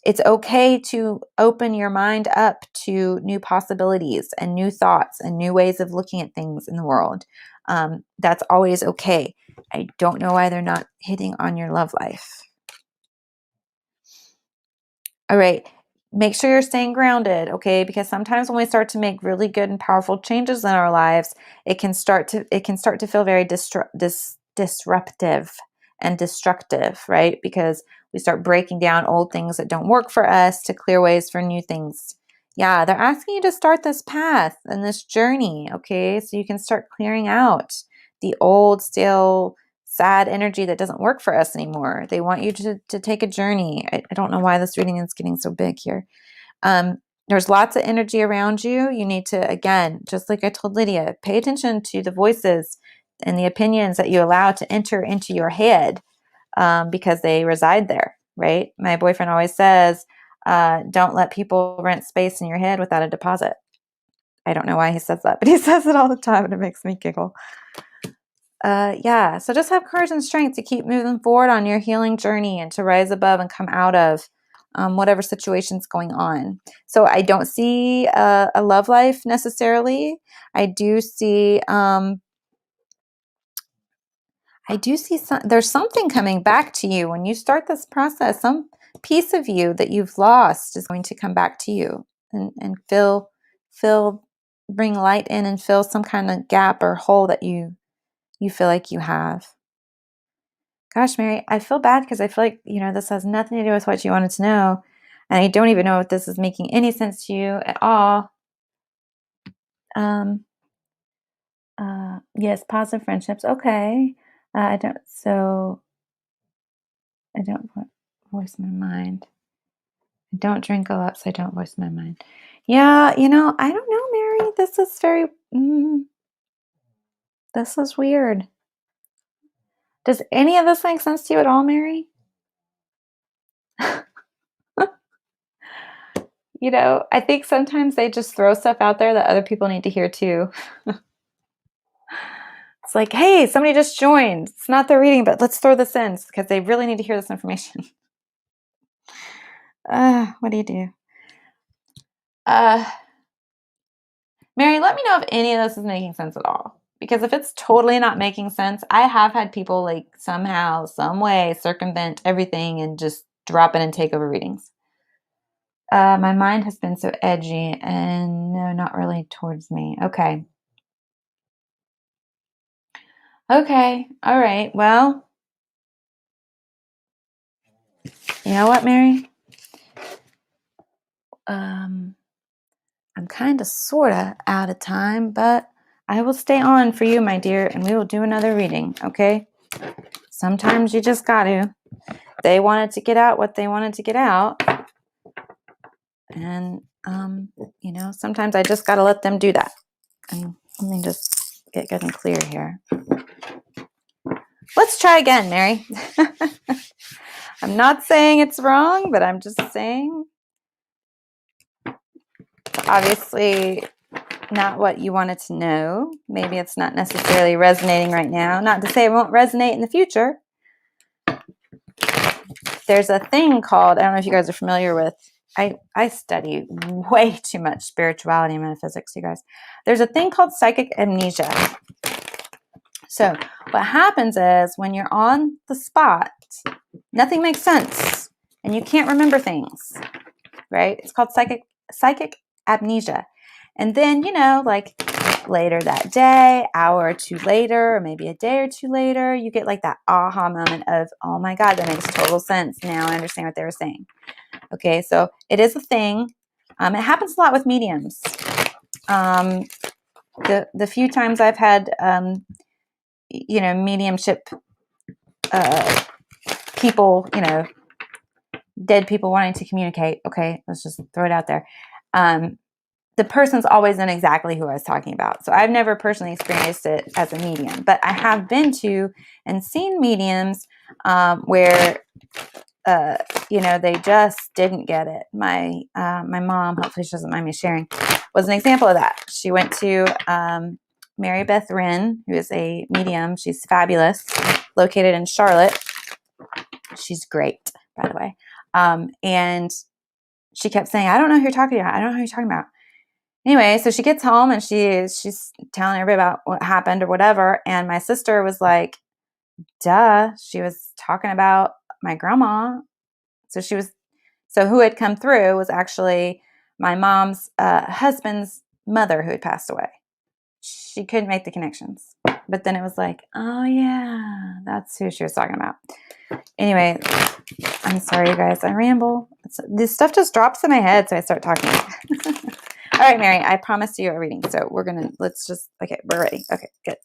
It's okay to open your mind up to new possibilities and new thoughts and new ways of looking at things in the world. That's always okay. I don't know why they're not hitting on your love life. All right. Make sure you're staying grounded, okay? Because sometimes when we start to make really good and powerful changes in our lives, it can start to feel very disruptive. and destructive, right? Because we start breaking down old things that don't work for us to clear ways for new things. Yeah, they're asking you to start this path and this journey, okay? So you can start clearing out the old, stale, sad energy that doesn't work for us anymore. They want you to take a journey. I don't know why this reading is getting so big here. There's lots of energy around you. You need to, again, just like I told Lydia, pay attention to the voices and the opinions that you allow to enter into your head, because they reside there, right? My boyfriend always says, don't let people rent space in your head without a deposit. I don't know why he says that, but he says it all the time and it makes me giggle. Yeah, so just have courage and strength to keep moving forward on your healing journey and to rise above and come out of whatever situation's going on. So I don't see a love life necessarily. I do see there's something coming back to you when you start this process. Some piece of you that you've lost is going to come back to you and bring light in and fill some kind of gap or hole that you feel like you have. Gosh, Mary, I feel bad because I feel like, this has nothing to do with what you wanted to know. And I don't even know if this is making any sense to you at all. Yes, positive friendships. Okay. I don't voice my mind. I don't drink a lot, so I don't voice my mind. Yeah, I don't know, Mary. This is this is weird. Does any of this make sense to you at all, Mary? I think sometimes they just throw stuff out there that other people need to hear too. It's like, hey, somebody just joined. It's not their reading, but let's throw this in because they really need to hear this information. What do you do? Mary, let me know if any of this is making sense at all. Because if it's totally not making sense, I have had people like somehow, some way circumvent everything and just drop in and take over readings. My mind has been so edgy and no, not really towards me. Okay. Okay. All right. Well, you know what, Mary? I'm kind of, sort of out of time, but I will stay on for you, my dear, and we will do another reading, okay? Sometimes you just got to. They wanted to get out what they wanted to get out. And, sometimes I just got to let them do that. And let me just get good and clear here. Let's try again, Mary. I'm not saying it's wrong, but I'm just saying, obviously, not what you wanted to know. Maybe it's not necessarily resonating right now. Not to say it won't resonate in the future. There's a thing called, I don't know if you guys are familiar with, I study way too much spirituality and metaphysics, you guys. There's a thing called psychic amnesia. So what happens is when you're on the spot, nothing makes sense and you can't remember things, right? It's called psychic amnesia. And then, like later that day, hour or two later, or maybe a day or two later, you get like that aha moment of, oh my God, that makes total sense. Now I understand what they were saying. Okay, so it is a thing. It happens a lot with mediums. The few times I've had, mediumship people, dead people wanting to communicate. Okay, let's just throw it out there. The person's always known exactly who I was talking about. So I've never personally experienced it as a medium, but I have been to and seen mediums where they just didn't get it. My mom, hopefully she doesn't mind me sharing, was an example of that. She went to Mary Beth Wren, who is a medium. She's fabulous, located in Charlotte. She's great, by the way. And she kept saying, I don't know who you're talking about. I don't know who you're talking about. Anyway, so she gets home and she's telling everybody about what happened or whatever. And my sister was like, duh, she was talking about my grandma. So who had come through was actually my mom's husband's mother who had passed away. She couldn't make the connections. but then it was like, oh yeah, that's who she was talking about. Anyway, I'm sorry, you guys. I ramble. This stuff just drops in my head, so I start talking. All right, Mary, I promised you a reading, so okay, we're ready. Okay, good.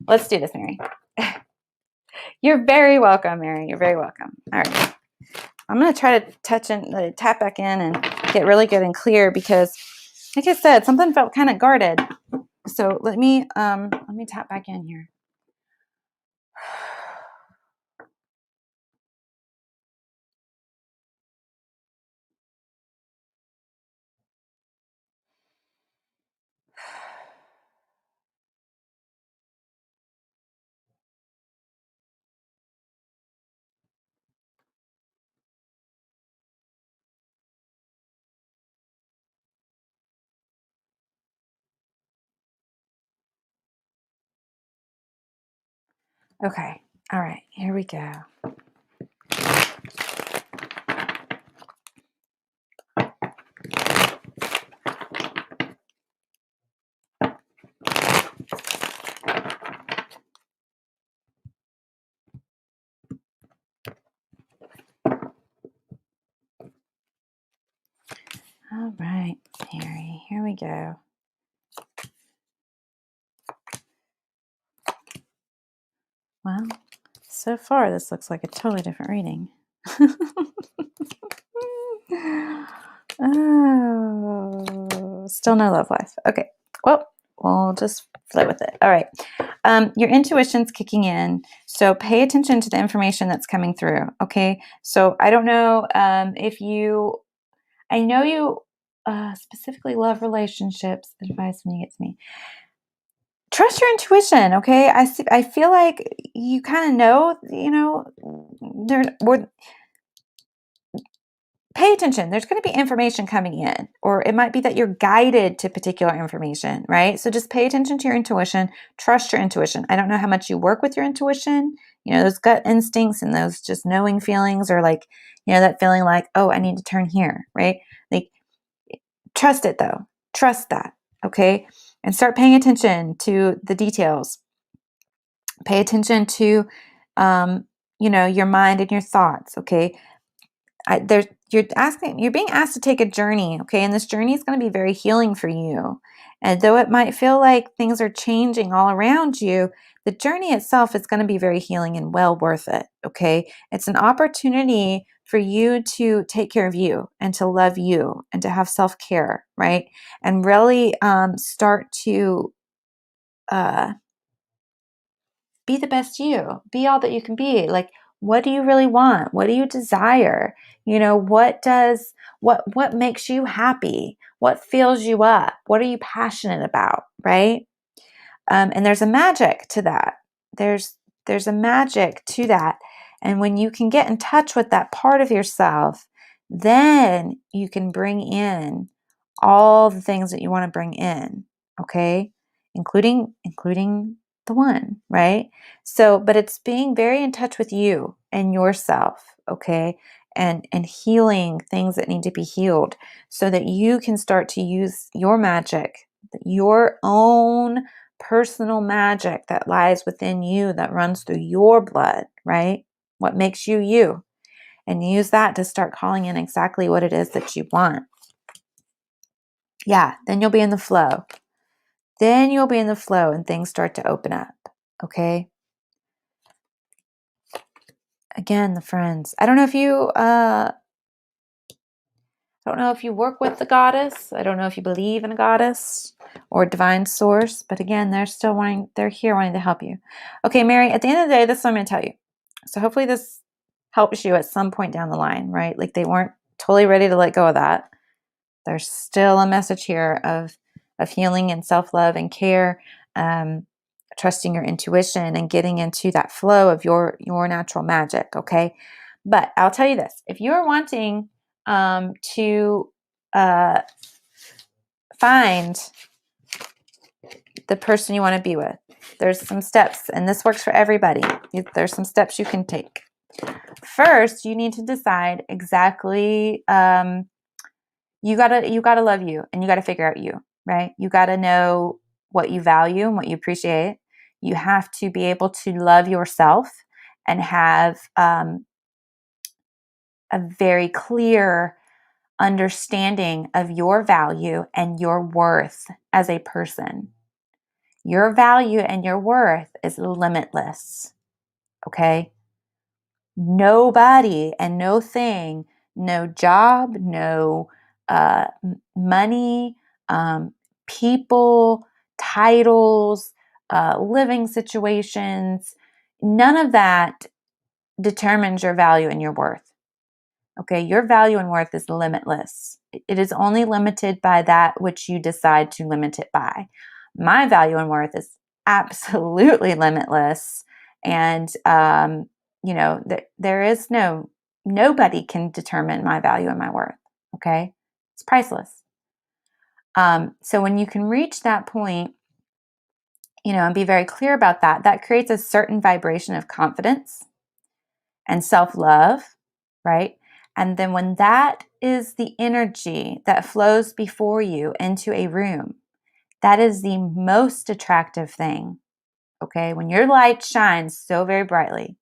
Let's do this, Mary. You're very welcome, Mary. You're very welcome. All right. I'm going to try to tap back in and get really good and clear because, like I said, something felt kind of guarded. So let me tap back in here. Okay. All right. Here we go. All right, Mary. Here we go. Well, so far this looks like a totally different reading. Oh, still no love life. Okay. Well, we'll just flow with it. All right. Your intuition's kicking in. So pay attention to the information that's coming through. Okay. So I don't know I know you specifically love relationships. Advice when you get to me. Trust your intuition. Okay. I feel like you kind of know, pay attention. There's going to be information coming in, or it might be that you're guided to particular information, right? So just pay attention to your intuition, trust your intuition. I don't know how much you work with your intuition, those gut instincts and those just knowing feelings, or like, that feeling like, oh, I need to turn here, right? Like, trust it though. Trust that. Okay. And start paying attention to the details. Pay attention to, your mind and your thoughts. Okay. You're being asked to take a journey, okay? And this journey is going to be very healing for you. And though it might feel like things are changing all around you, the journey itself is going to be very healing and well worth it, okay? It's an opportunity for you to take care of you and to love you and to have self-care, right? And really start to be the best you, be all that you can be. Like, what do you really want? What do you desire? What makes you happy? What fills you up? What are you passionate about? Right? And there's a magic to that. There's a magic to that. And when you can get in touch with that part of yourself, then you can bring in all the things that you want to bring in. Okay? Including the one, right? So, but it's being very in touch with you and yourself, okay? And healing things that need to be healed so that you can start to use your magic, your own personal magic that lies within you, that runs through your blood, right? What makes you you. And use that to start calling in exactly what it is that you want. Yeah, then you'll be in the flow. Then you'll be in the flow and things start to open up. Okay. Again, the friends. I don't know if you work with the goddess. I don't know if you believe in a goddess or divine source, but again, they're here wanting to help you. Okay, Mary, at the end of the day, this is what I'm going to tell you. So hopefully this helps you at some point down the line, right? Like they weren't totally ready to let go of that. There's still a message here of healing and self-love and care, trusting your intuition and getting into that flow of your natural magic, okay? But I'll tell you this. If you're wanting to find the person you want to be with, there's some steps, and this works for everybody. There's some steps you can take. First, you need to decide exactly, you gotta love you, and you gotta figure out you, right? You gotta know what you value and what you appreciate. You have to be able to love yourself and have a very clear understanding of your value and your worth as a person. Your value and your worth is limitless. Okay? Nobody and no thing, no job, no money, people, titles, living situations, none of that determines your value and your worth. Okay, your value and worth is limitless. It is only limited by that which you decide to limit it by. My value and worth is absolutely limitless. And, there is nobody can determine my value and my worth. Okay, it's priceless. So when you can reach that point, and be very clear about that, that creates a certain vibration of confidence and self love, right? And then when that is the energy that flows before you into a room, that is the most attractive thing. Okay. When your light shines so very brightly,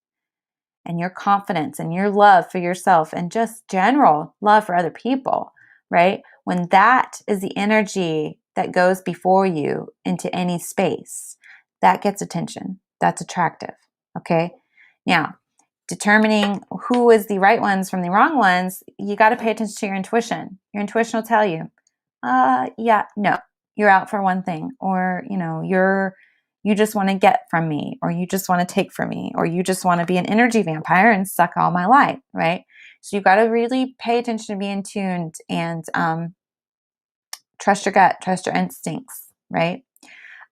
and your confidence and your love for yourself and just general love for other people, right? When that is the energy that goes before you into any space, that gets attention. That's attractive. Okay. Now, determining who is the right ones from the wrong ones, you got to pay attention to your intuition. Your intuition will tell you, yeah, no, you're out for one thing, or, you just want to get from me, or you just want to take from me, or you just want to be an energy vampire and suck all my light, right? So you've got to really pay attention to being tuned and trust your gut, trust your instincts, right?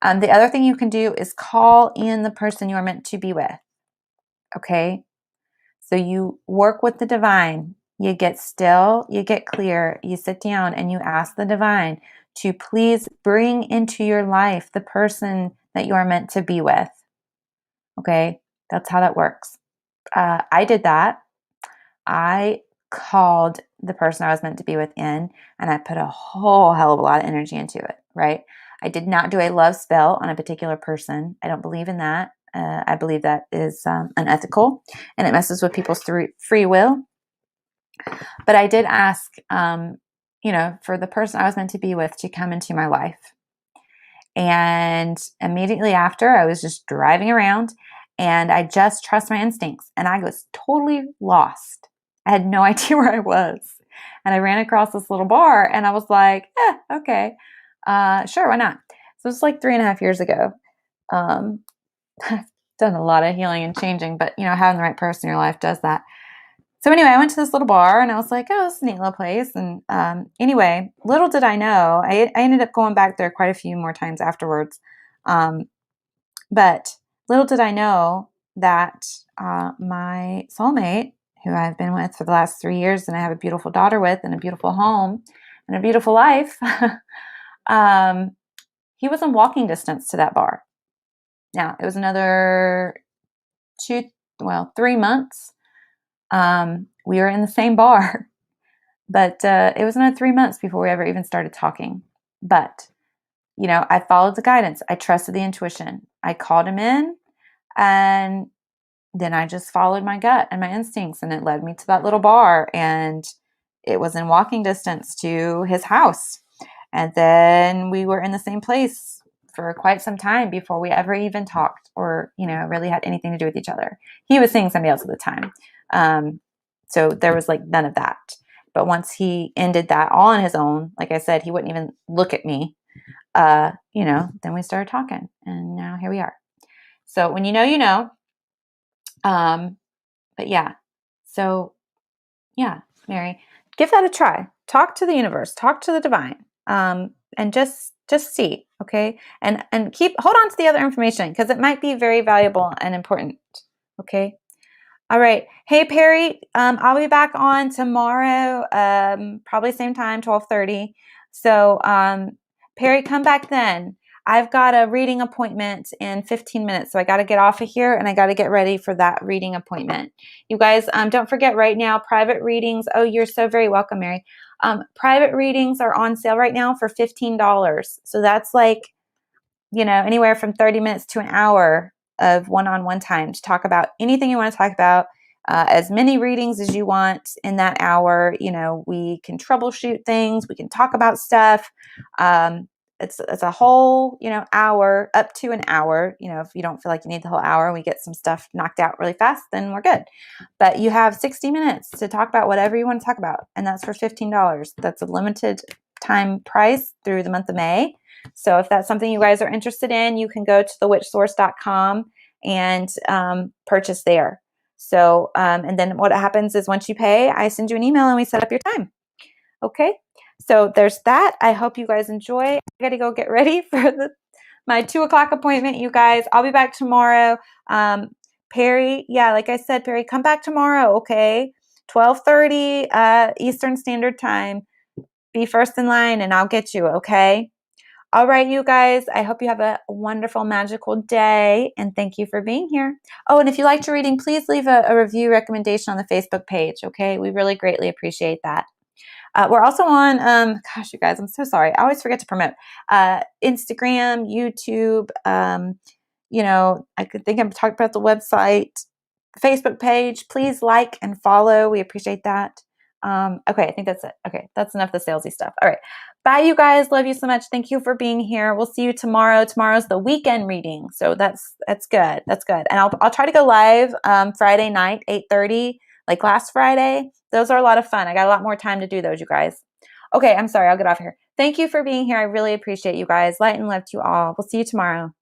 The other thing you can do is call in the person you are meant to be with, okay? So you work with the divine. You get still, you get clear, you sit down and you ask the divine to please bring into your life the person that you are meant to be with. Okay, that's how that works. I did that. I called the person I was meant to be with in, and I put a whole hell of a lot of energy into it, right? I did not do a love spell on a particular person. I don't believe in that. I believe that is unethical, and it messes with people's free will. But I did ask, for the person I was meant to be with to come into my life. And immediately after, I was just driving around and I just trust my instincts. And I was totally lost. I had no idea where I was. And I ran across this little bar and I was like, okay, sure, why not? So it was like 3.5 years ago. I've done a lot of healing and changing, but having the right person in your life does that. So anyway, I went to this little bar and I was like, oh, this is a neat little place. And anyway, little did I know, I ended up going back there quite a few more times afterwards. But little did I know that my soulmate, who I've been with for the last 3 years and I have a beautiful daughter with and a beautiful home and a beautiful life, he was in walking distance to that bar. Now, it was another 3 months. We were in the same bar, but it was another 3 months before we ever even started talking. But, I followed the guidance. I trusted the intuition. I called him in and then I just followed my gut and my instincts, and it led me to that little bar, and it was in walking distance to his house. And then we were in the same place for quite some time before we ever even talked or, really had anything to do with each other. He was seeing somebody else at the time. So there was like none of that. But once he ended that all on his own, like I said, he wouldn't even look at me, then we started talking, and now here we are. So when you know, you know. But yeah. So yeah, Mary, give that a try. Talk to the universe, talk to the divine, and just see, okay? And hold on to the other information because it might be very valuable and important. Okay. All right. Hey, Perry, I'll be back on tomorrow, probably same time, 12:30. So, Perry, come back then. I've got a reading appointment in 15 minutes, so I got to get off of here and I got to get ready for that reading appointment. You guys, don't forget right now, private readings. Oh, you're so very welcome, Mary. Private readings are on sale right now for $15. So that's like anywhere from 30 minutes to an hour of one-on-one time to talk about anything you want to talk about, as many readings as you want in that hour. We can troubleshoot things. We can talk about stuff. It's a whole, hour, up to an hour. If you don't feel like you need the whole hour, we get some stuff knocked out really fast, then we're good. But you have 60 minutes to talk about whatever you want to talk about. And that's for $15. That's a limited time price through the month of May. So if that's something you guys are interested in, you can go to thewitchsource.com and purchase there. So, and then what happens is once you pay, I send you an email and we set up your time. Okay. So there's that. I hope you guys enjoy. I got to go get ready for my 2:00 appointment, you guys. I'll be back tomorrow. Perry, yeah, like I said, Perry, come back tomorrow. Okay. 12:30 Eastern Standard Time. Be first in line and I'll get you. Okay. All right, you guys, I hope you have a wonderful, magical day, and thank you for being here. Oh, and if you liked your reading, please leave a review recommendation on the Facebook page, okay? We really greatly appreciate that. We're also on, gosh, you guys, I'm so sorry. I always forget to promote. Instagram, YouTube, I could think I've talked about the website, Facebook page. Please like and follow. We appreciate that. Okay, I think that's it. Okay, that's enough of the salesy stuff. All right. Bye, you guys. Love you so much. Thank you for being here. We'll see you tomorrow. Tomorrow's the weekend reading. So that's good. That's good. And I'll try to go live Friday night, 8:30, like last Friday. Those are a lot of fun. I got a lot more time to do those, you guys. Okay, I'm sorry. I'll get off here. Thank you for being here. I really appreciate you guys. Light and love to you all. We'll see you tomorrow.